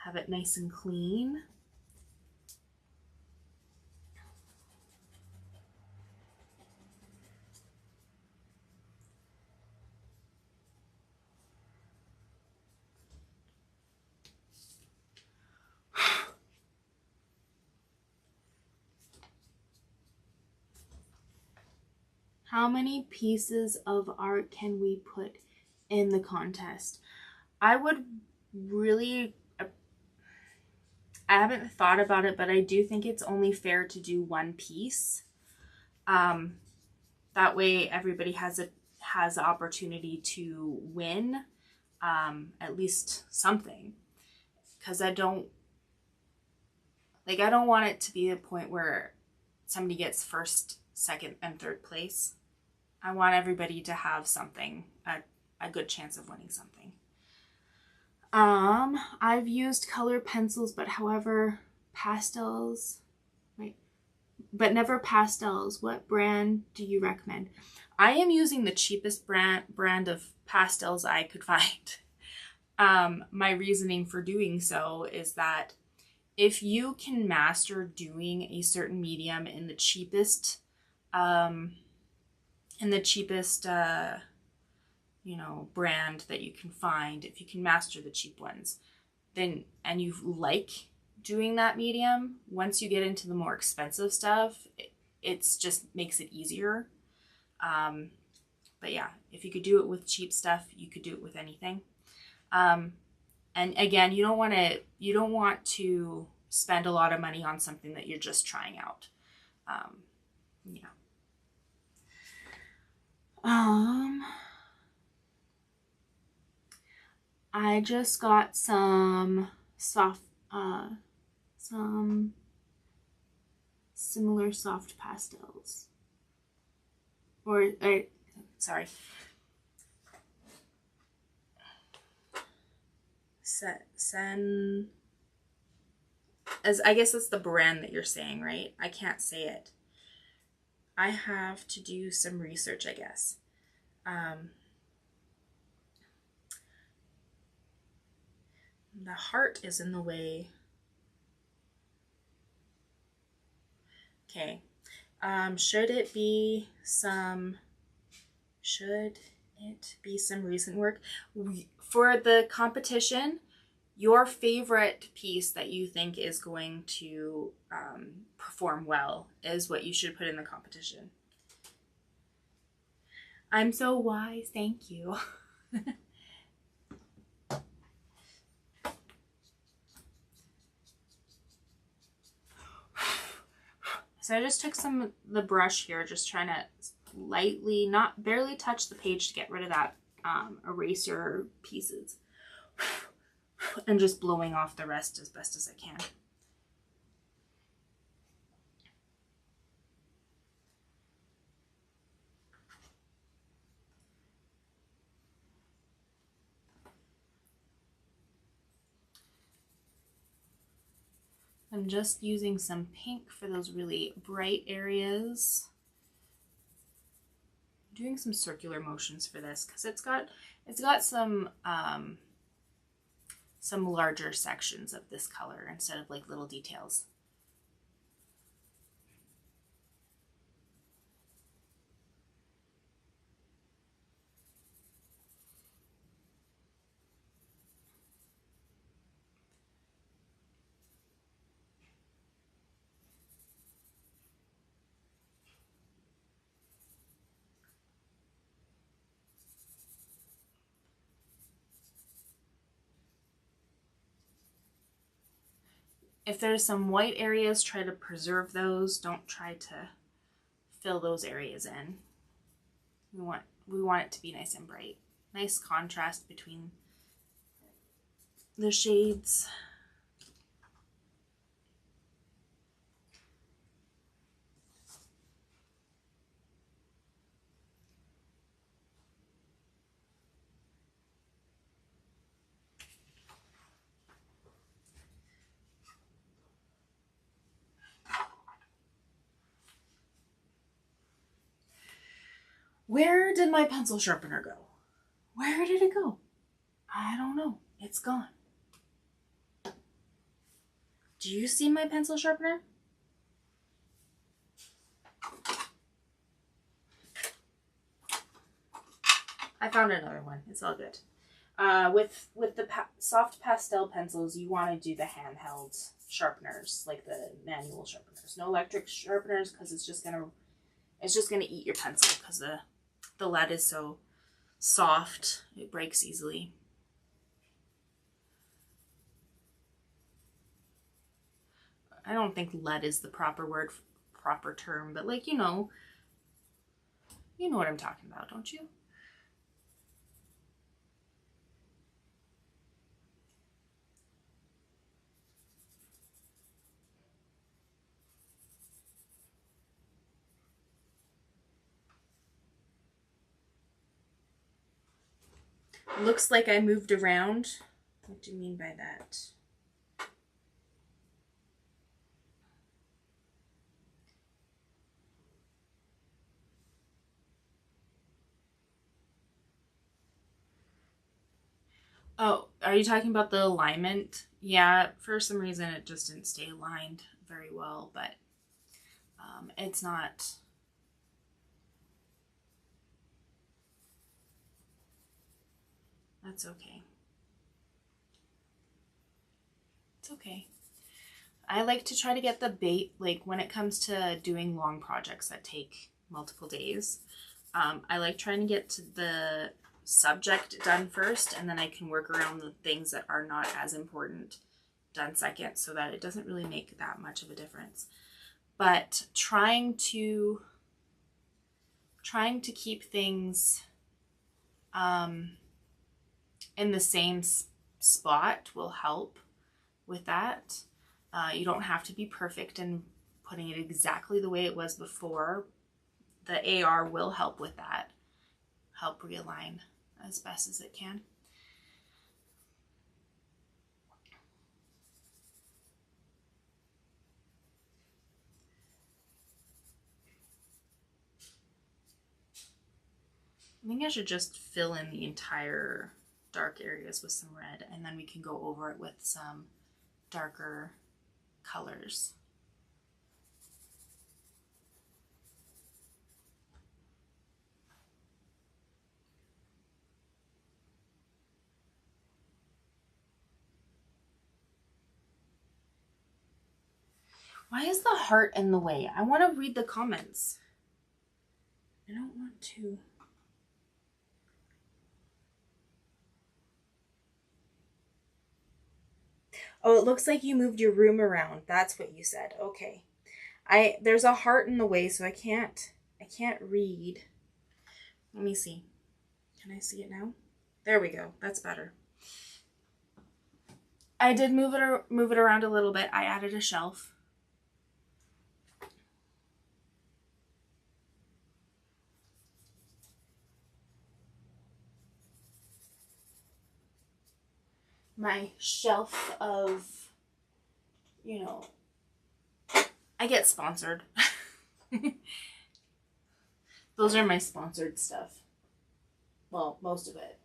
Have it nice and clean. How many pieces of art can we put in the contest? I would really, I haven't thought about it, but I do think it's only fair to do one piece. That way everybody has the opportunity to win at least something. Because I don't want it to be a point where somebody gets first, second, and third place. I want everybody to have something, a good chance of winning something. I've used color pencils, but however, pastels, right? But never pastels. What brand do you recommend? I am using the cheapest brand of pastels I could find. My reasoning for doing so is that if you can master doing a certain medium in the cheapest, you know, brand that you can find, if you can master the cheap ones, then, and you like doing that medium, once you get into the more expensive stuff, it's just makes it easier. But yeah, if you could do it with cheap stuff, you could do it with anything. And again, you don't want to spend a lot of money on something that you're just trying out. Yeah. I just got some some similar soft pastels. Sorry. I guess that's the brand that you're saying, right? I can't say it. I have to do some research, I guess. The heart is in the way. Okay. Should it be some recent work? For the competition, your favorite piece that you think is going to perform well is what you should put in the competition. I'm so wise, thank you. So I just took the brush here, just trying to lightly, barely touch the page to get rid of that eraser pieces. And just blowing off the rest as best as I can. I'm just using some pink for those really bright areas. I'm doing some circular motions for this because it's got some larger sections of this color instead of like little details. If there's some white areas, try to preserve those. Don't try to fill those areas in. We want it to be nice and bright. Nice contrast between the shades. Where did my pencil sharpener go? Where did it go? I don't know. It's gone. Do you see my pencil sharpener? I found another one. It's all good. With the soft pastel pencils, you want to do the handheld sharpeners, like the manual sharpeners. No electric sharpeners, because it's It's just going to eat your pencil because the lead is so soft. It breaks easily. I don't think lead is the proper word, proper term, but like, you know what I'm talking about, don't you? Looks like I moved around. What do you mean by that? Oh, are you talking about the alignment? Yeah, for some reason it just didn't stay aligned very well, but it's not. That's okay. It's okay. I like to try to get the bait, like when it comes to doing long projects that take multiple days, I like trying to get to the subject done first, and then I can work around the things that are not as important done second, so that it doesn't really make that much of a difference. But trying to keep things in the same spot will help with that. You don't have to be perfect in putting it exactly the way it was before. The AR will help with that. Help realign as best as it can. I think I should just fill in the entire dark areas with some red, and then we can go over it with some darker colors. Why is the heart in the way? I want to read the comments. I don't want to. Oh, it looks like you moved your room around. That's what you said. Okay. There's a heart in the way, so I can't read. Let me see. Can I see it now? There we go. That's better. I did move it around a little bit. I added a shelf. My shelf of, I get sponsored. Those are my sponsored stuff. Well, most of it.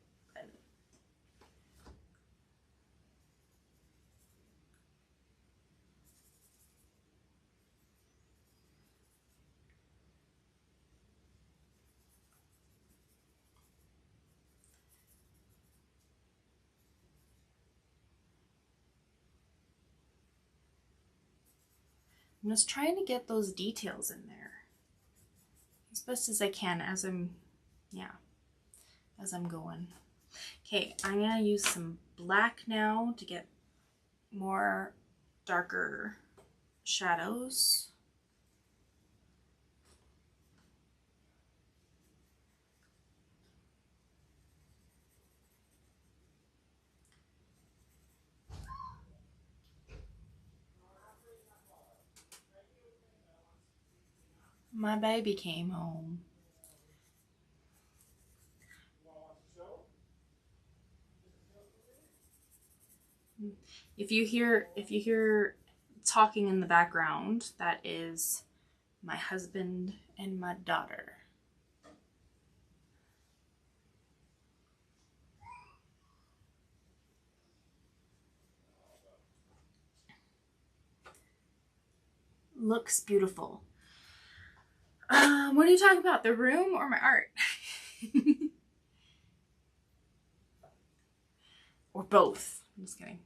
I'm just trying to get those details in there as best as I can as I'm going. Okay, I'm gonna use some black now to get more darker shadows. My baby came home. If you hear talking in the background, that is my husband and my daughter. Looks beautiful. What are you talking about? The room or my art? Or both. I'm just kidding.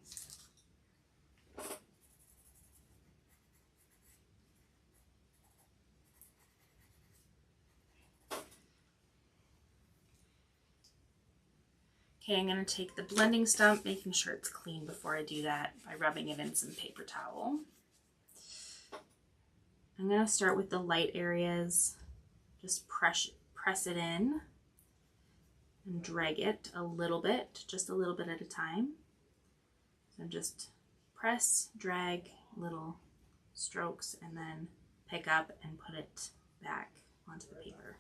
Okay, I'm going to take the blending stump, making sure it's clean before I do that by rubbing it in some paper towel. I'm going to start with the light areas. Just press it in and drag it a little bit, just a little bit at a time. So just press, drag, little strokes, and then pick up and put it back onto the paper.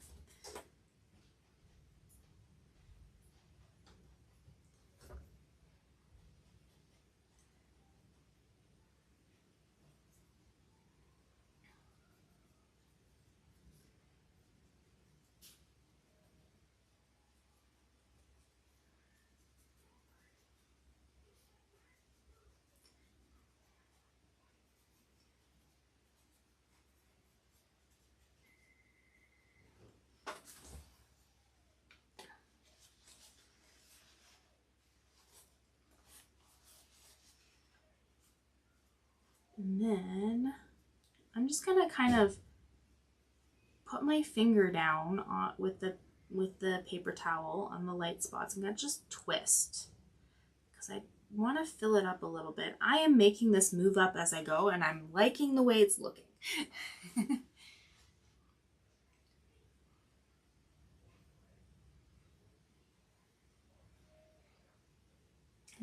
And then I'm just gonna kind of put my finger down with the paper towel on the light spots. I'm gonna just twist because I want to fill it up a little bit. I am making this move up as I go, and I'm liking the way it's looking. I'm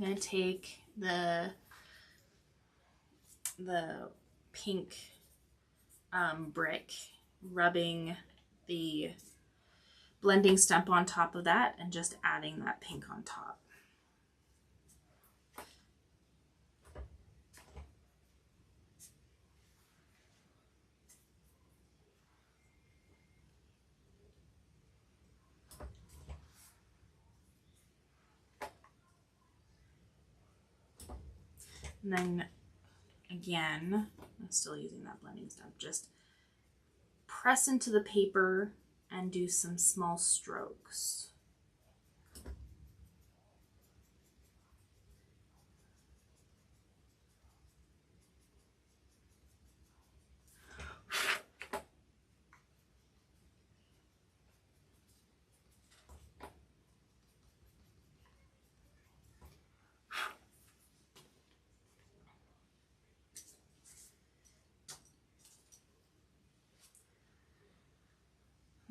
gonna take the pink brick, rubbing the blending stump on top of that and just adding that pink on top. And then again, I'm still using that blending stump, just press into the paper and do some small strokes.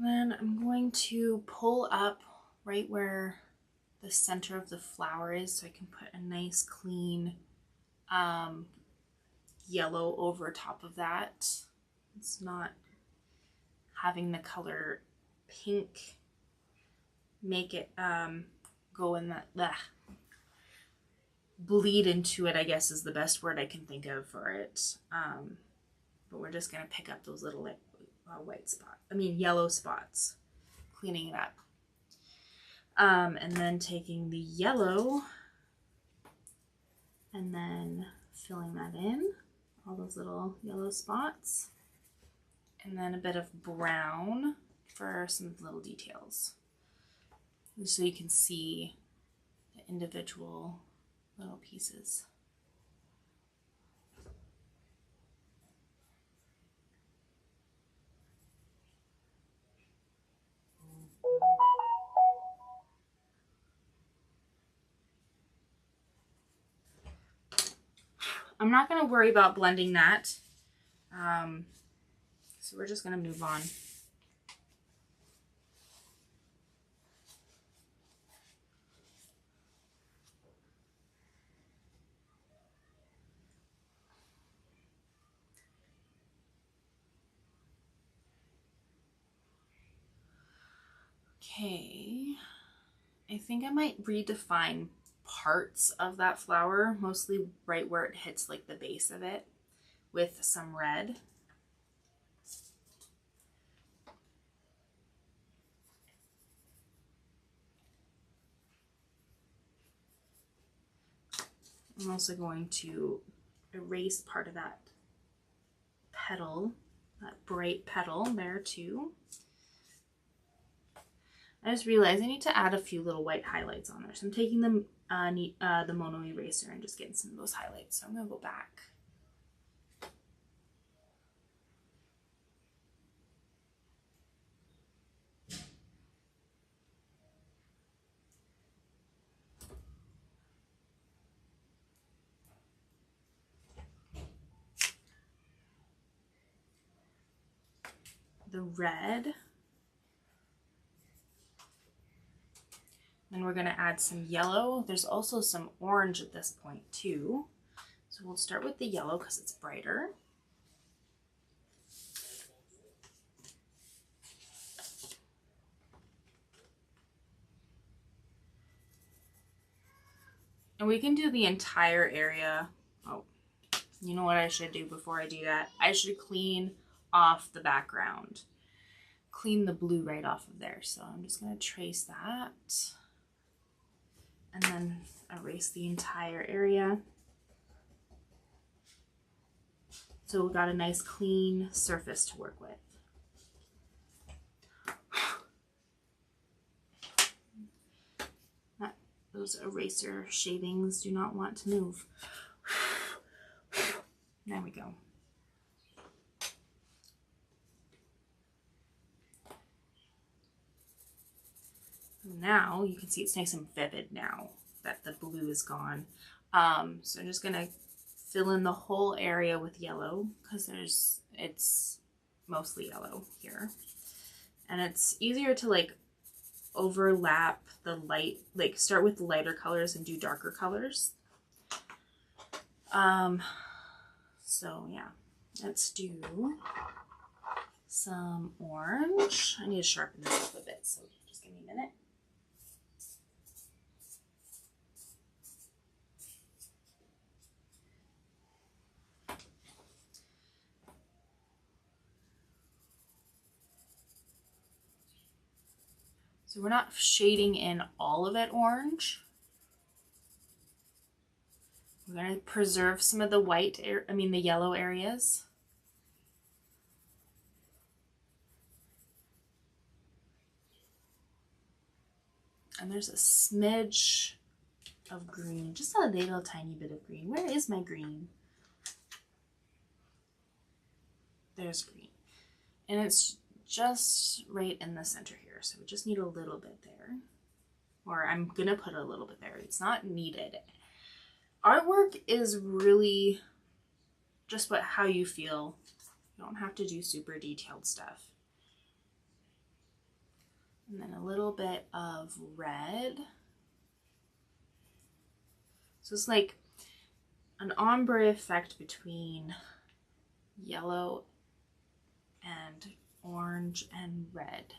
Then I'm going to pull up right where the center of the flower is so I can put a nice clean yellow over top of that. It's not having the color pink make it go in that bleed into it, I guess is the best word I can think of for it. But we're just gonna pick up those little yellow spots, cleaning it up. And then taking the yellow and then filling that in, all those little yellow spots. And then a bit of brown for some little details, so you can see the individual little pieces. I'm not going to worry about blending that, so we're just going to move on. Okay, I think I might redefine parts of that flower, mostly right where it hits like the base of it, with some red. I'm also going to erase part of that petal, that bright petal there too. I just realized I need to add a few little white highlights on there. So I'm taking the mono eraser and just getting some of those highlights. So I'm gonna go back. the red. Then we're going to add some yellow. There's also some orange at this point too. So we'll start with the yellow because it's brighter. And we can do the entire area. Oh, you know what I should do before I do that? I should clean off the background. Clean the blue right off of there. So I'm just going to trace that. And then erase the entire area. So we've got a nice clean surface to work with. Those eraser shavings do not want to move. There we go. Now you can see it's nice and vivid now that the blue is gone. So I'm just gonna fill in the whole area with yellow because it's mostly yellow here. And it's easier to like overlap the light, like start with lighter colors and do darker colors. So yeah, let's do some orange. I need to sharpen this up a bit, so just give me a minute. So we're not shading in all of it orange. We're going to preserve some of the the yellow areas. And there's a smidge of green, just a little tiny bit of green. Where is my green? There's green. And it's just right in the center here. So we just need a little bit there. Or I'm gonna put a little bit there. It's not needed. Artwork is really just how you feel. You don't have to do super detailed stuff. And then a little bit of red. So it's like an ombre effect between yellow and orange and red.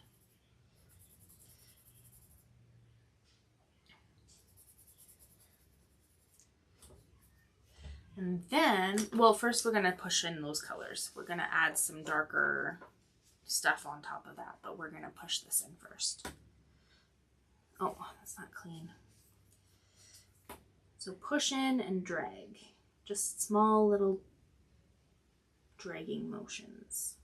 And then, well, first we're gonna push in those colors. We're gonna add some darker stuff on top of that, but we're gonna push this in first. Oh, that's not clean. So push in and drag. Just small little dragging motions.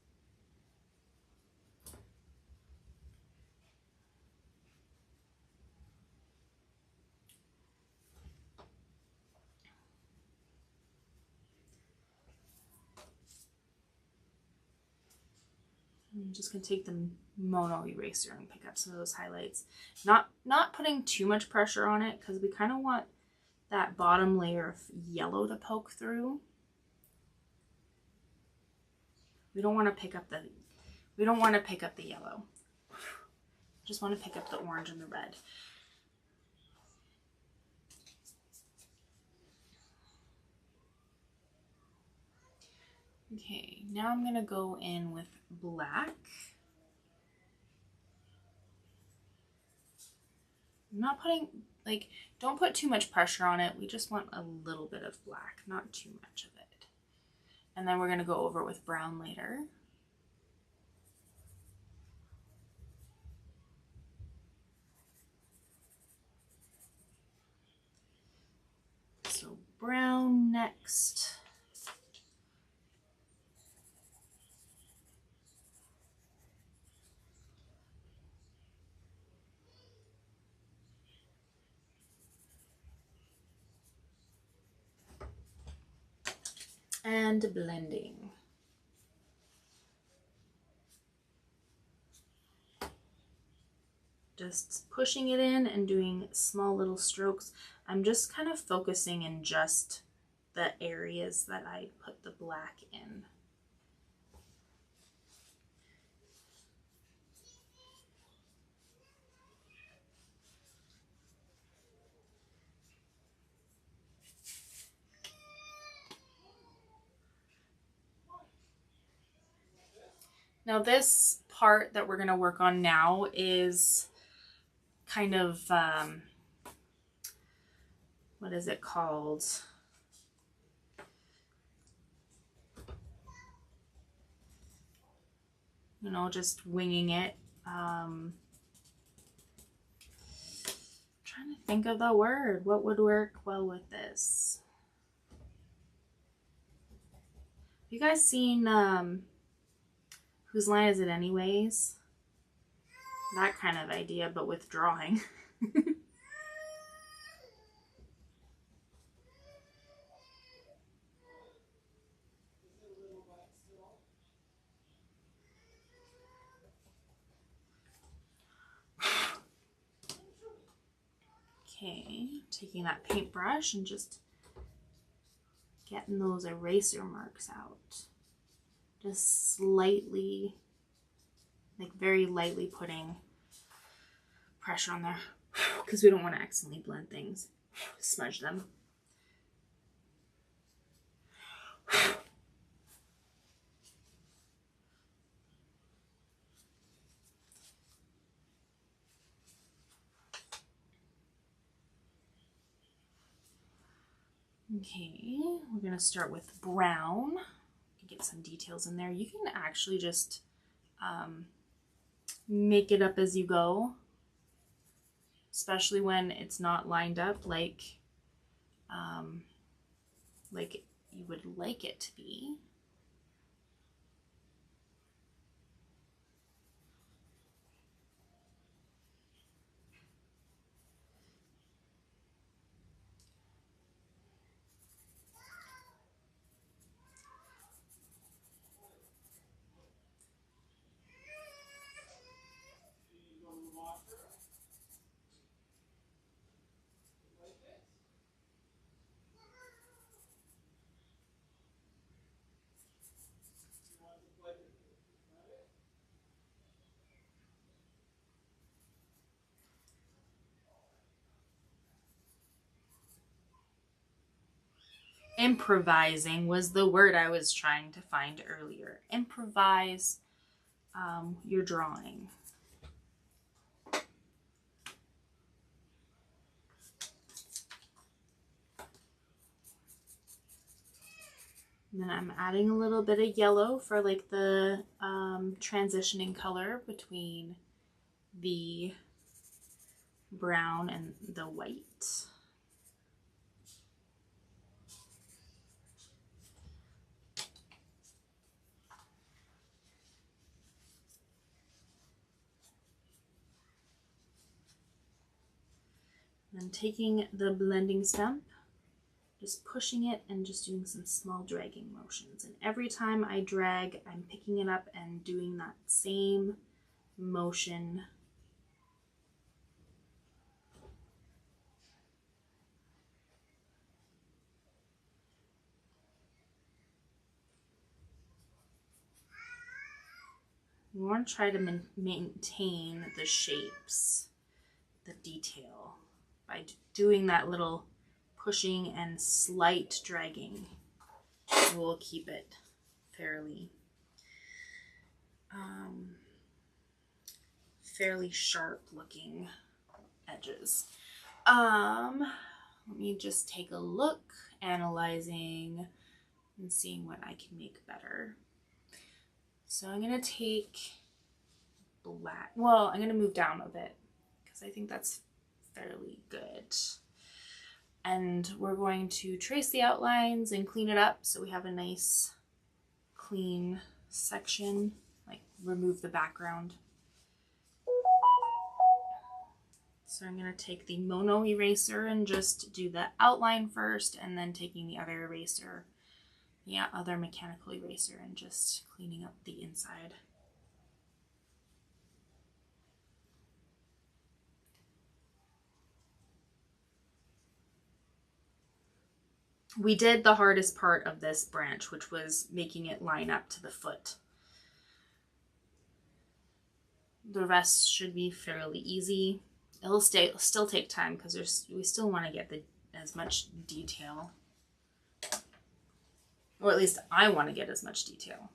I'm just gonna take the mono eraser and pick up some of those highlights. Not putting too much pressure on it because we kind of want that bottom layer of yellow to poke through. We don't want to pick up the yellow. Just want to pick up the orange and the red. Okay, now I'm gonna go in with black. I'm not putting, like, don't put too much pressure on it. We just want a little bit of black, not too much of it. And then we're gonna go over with brown later. So brown next. And blending. Just pushing it in and doing small little strokes. I'm just kind of focusing in just the areas that I put the black in. Now this part that we're going to work on now is kind of, what is it called? You know, just winging it. Trying to think of the word. What would work well with this? Have you guys seen Whose Line Is It Anyways? That kind of idea, but with drawing. Okay, taking that paintbrush and just getting those eraser marks out. Just slightly, like very lightly putting pressure on there because we don't want to accidentally blend things, smudge them. Okay, we're going to start with brown. Get some details in there. You can actually just make it up as you go, especially when it's not lined up like you would like it to be. Improvising was the word I was trying to find earlier. Improvise your drawing. And then I'm adding a little bit of yellow for like the transitioning color between the brown and the white. Then taking the blending stump, just pushing it and just doing some small dragging motions. And every time I drag, I'm picking it up and doing that same motion. We want to try to maintain the shapes, the detail, by doing that little pushing and slight dragging. We'll keep it fairly sharp looking edges. Let me just take a look, analyzing and seeing what I can make better. So I'm gonna take black. Well, I'm gonna move down a bit because I think that's fairly good. And we're going to trace the outlines and clean it up so we have a nice clean section, like remove the background. So I'm going to take the mono eraser and just do the outline first, and then taking the other eraser, other mechanical eraser, and just cleaning up the inside. We did the hardest part of this branch, which was making it line up to the foot. The rest should be fairly easy. It'll still take time because we still want to get as much detail, or at least I want to get as much detail.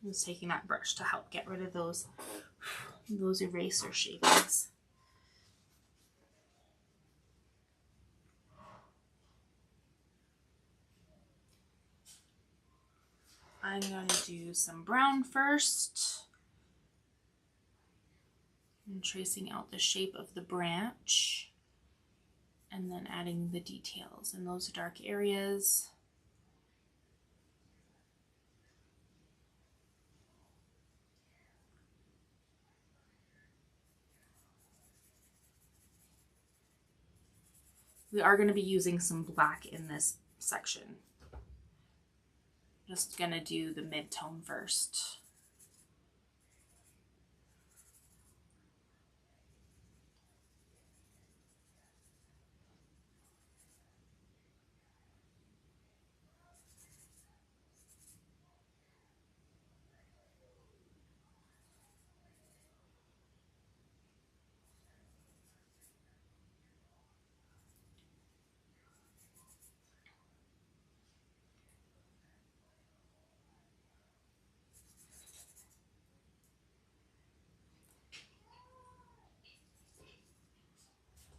I'm just taking that brush to help get rid of those eraser shavings. I'm going to do some brown first. I'm tracing out the shape of the branch and then adding the details in those dark areas. We are going to be using some black in this section. Just going to do the mid-tone first.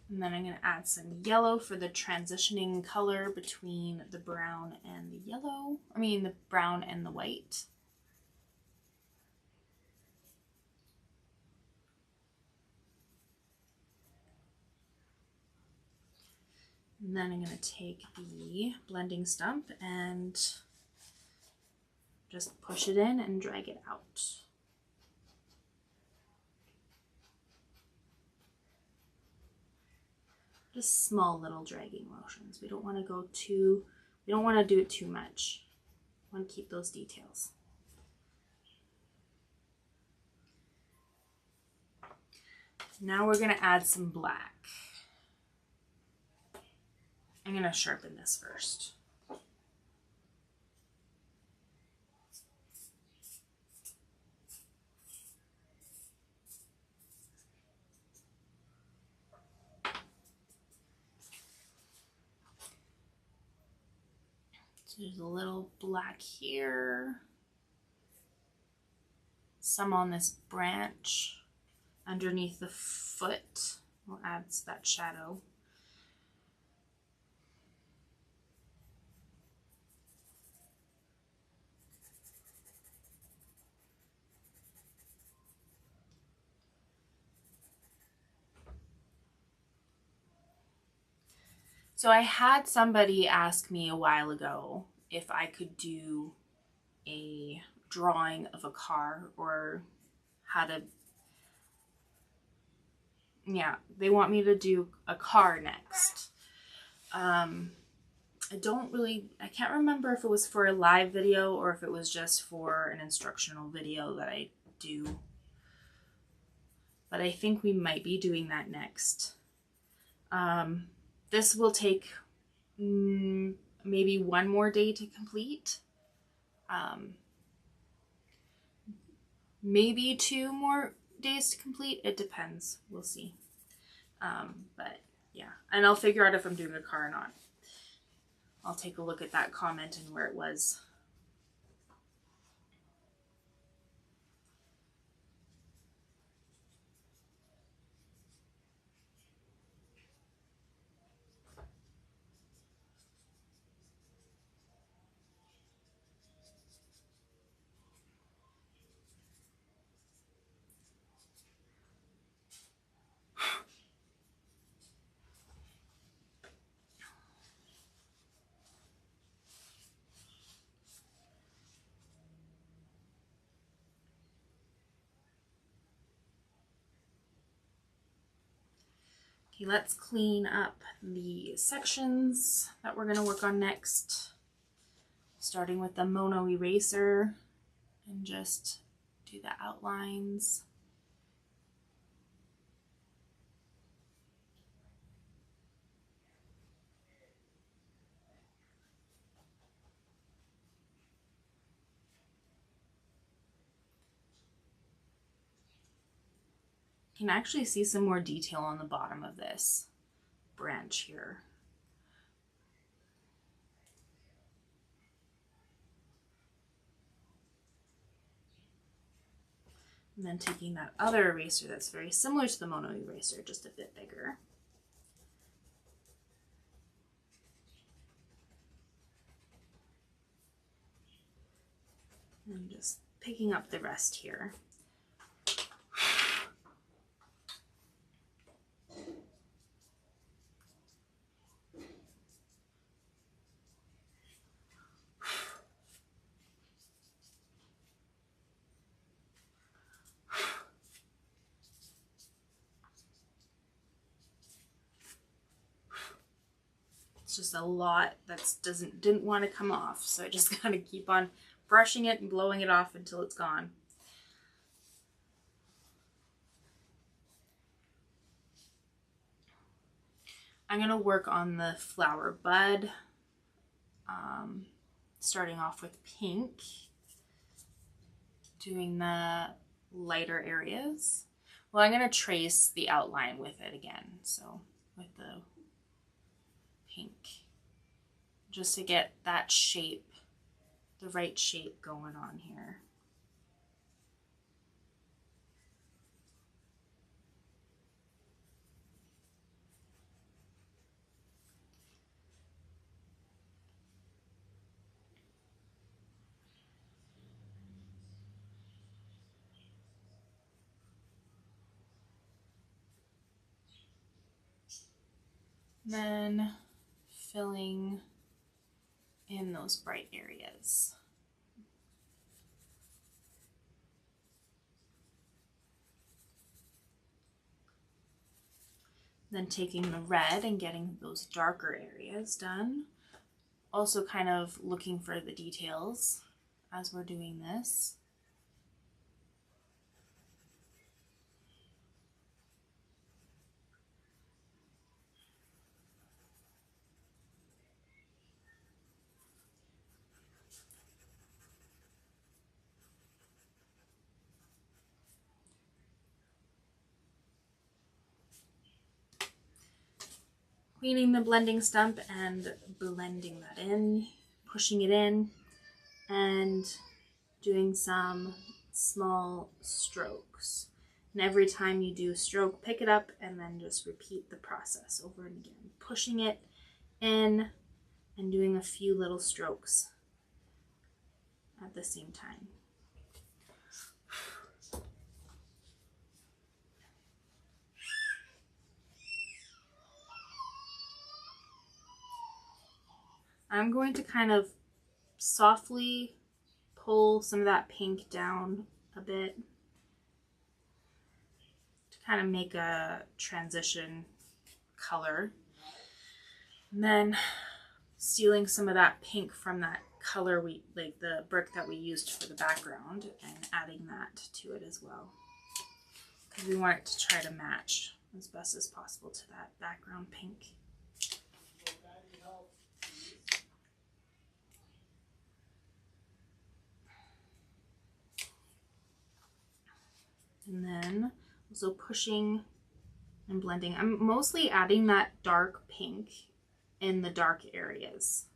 And then I'm going to add some yellow for the transitioning color between the brown and the yellow. I mean, the brown and the white. And then I'm going to take the blending stump and just push it in and drag it out. Just small little dragging motions. We don't want to go too, we don't want to do it too much. We want to keep those details. Now we're going to add some black. I'm going to sharpen this first. So there's a little black here, some on this branch underneath the foot. We'll add that shadow. So I had somebody ask me a while ago if I could do a drawing of a car or how to, yeah, they want me to do a car next. I can't remember if it was for a live video or if it was just for an instructional video that I do. But I think we might be doing that next. This will take maybe one more day to complete. Maybe 2 more days to complete. It depends. We'll see. But yeah, and I'll figure out if I'm doing a car or not. I'll take a look at that comment and where it was. Okay, let's clean up the sections that we're going to work on next. Starting with the mono eraser and just do the outlines. You can actually see some more detail on the bottom of this branch here. And then taking that other eraser that's very similar to the Mono eraser, just a bit bigger. And just picking up the rest here. It's just a lot that didn't want to come off, so I just gotta keep on brushing it and blowing it off until it's gone. I'm gonna work on the flower bud, starting off with pink, doing the lighter areas. Well, I'm gonna trace the outline with it again, so with the pink, just to get that shape, the right shape going on here. Then filling in those bright areas. Then taking the red and getting those darker areas done. Also kind of looking for the details as we're doing this. Cleaning the blending stump and blending that in, pushing it in, and doing some small strokes. And every time you do a stroke, pick it up and then just repeat the process over and again. Pushing it in and doing a few little strokes at the same time. I'm going to kind of softly pull some of that pink down a bit to kind of make a transition color. And then stealing some of that pink from that color like the brick that we used for the background and adding that to it as well. Because we want it to try to match as best as possible to that background pink. And then also pushing and blending. I'm mostly adding that dark pink in the dark areas.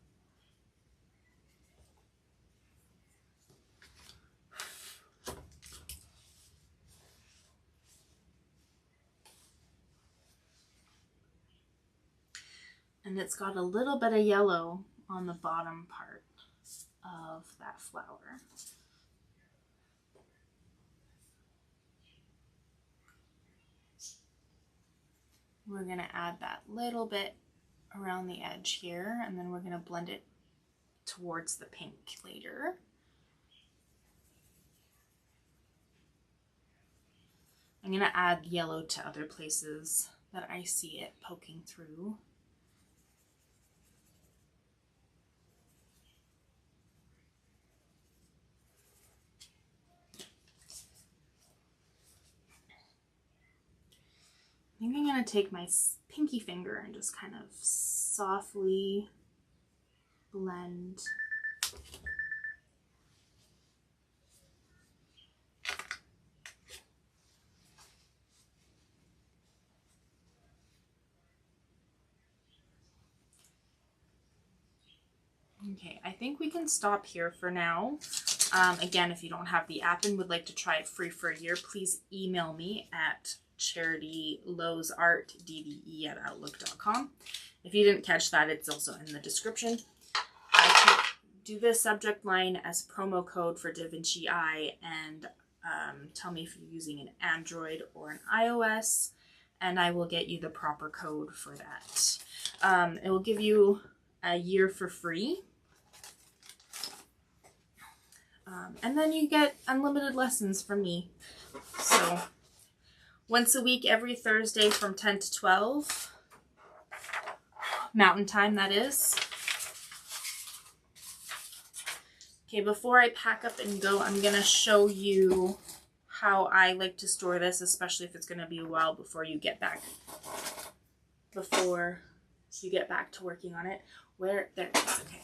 And it's got a little bit of yellow on the bottom part of that flower. We're going to add that little bit around the edge here, and then we're going to blend it towards the pink later. I'm going to add yellow to other places that I see it poking through. I think I'm going to take my pinky finger and just kind of softly blend. Okay, I think we can stop here for now. Again, if you don't have the app and would like to try it free for a year, please email me at charitylowsartdve@outlook.com. If you didn't catch that, it's also in the description. Do the subject line as promo code for Vinci Eye and tell me if you're using an Android or an iOS, and I will get you the proper code for that. It will give you a year for free. And then you get unlimited lessons from me. So once a week, every Thursday from 10 to 12. Mountain time, that is. Okay, before I pack up and go, I'm going to show you how I like to store this, especially if it's going to be a while before you get back to working on it. There it is, okay.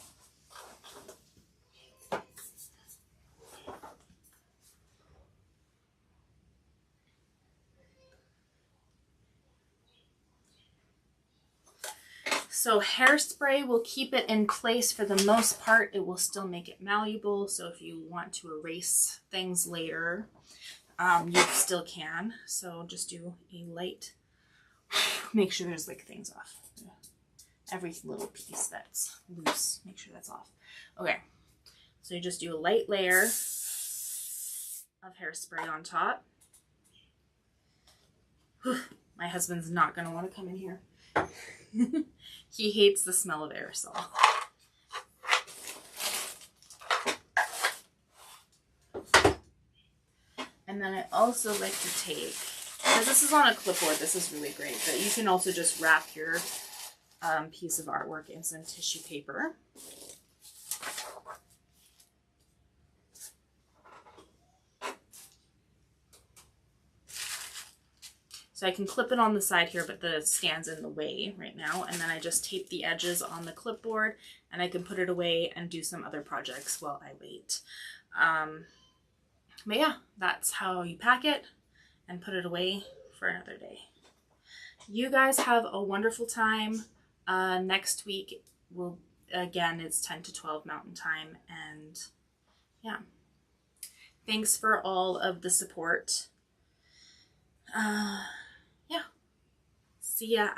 So hairspray will keep it in place for the most part. It will still make it malleable. So if you want to erase things later, you still can. So just do a light, make sure there's like things off. Every little piece that's loose, make sure that's off. Okay, so you just do a light layer of hairspray on top. Whew, my husband's not gonna want to come in here. He hates the smell of aerosol. And then I also like to take, because this is on a clipboard, this is really great, but you can also just wrap your piece of artwork in some tissue paper. So I can clip it on the side here, but the stand's in the way right now. And then I just tape the edges on the clipboard and I can put it away and do some other projects while I wait. But yeah, that's how you pack it and put it away for another day. You guys have a wonderful time. Next week, again, it's 10 to 12 Mountain Time. And yeah, thanks for all of the support. Yeah. See ya.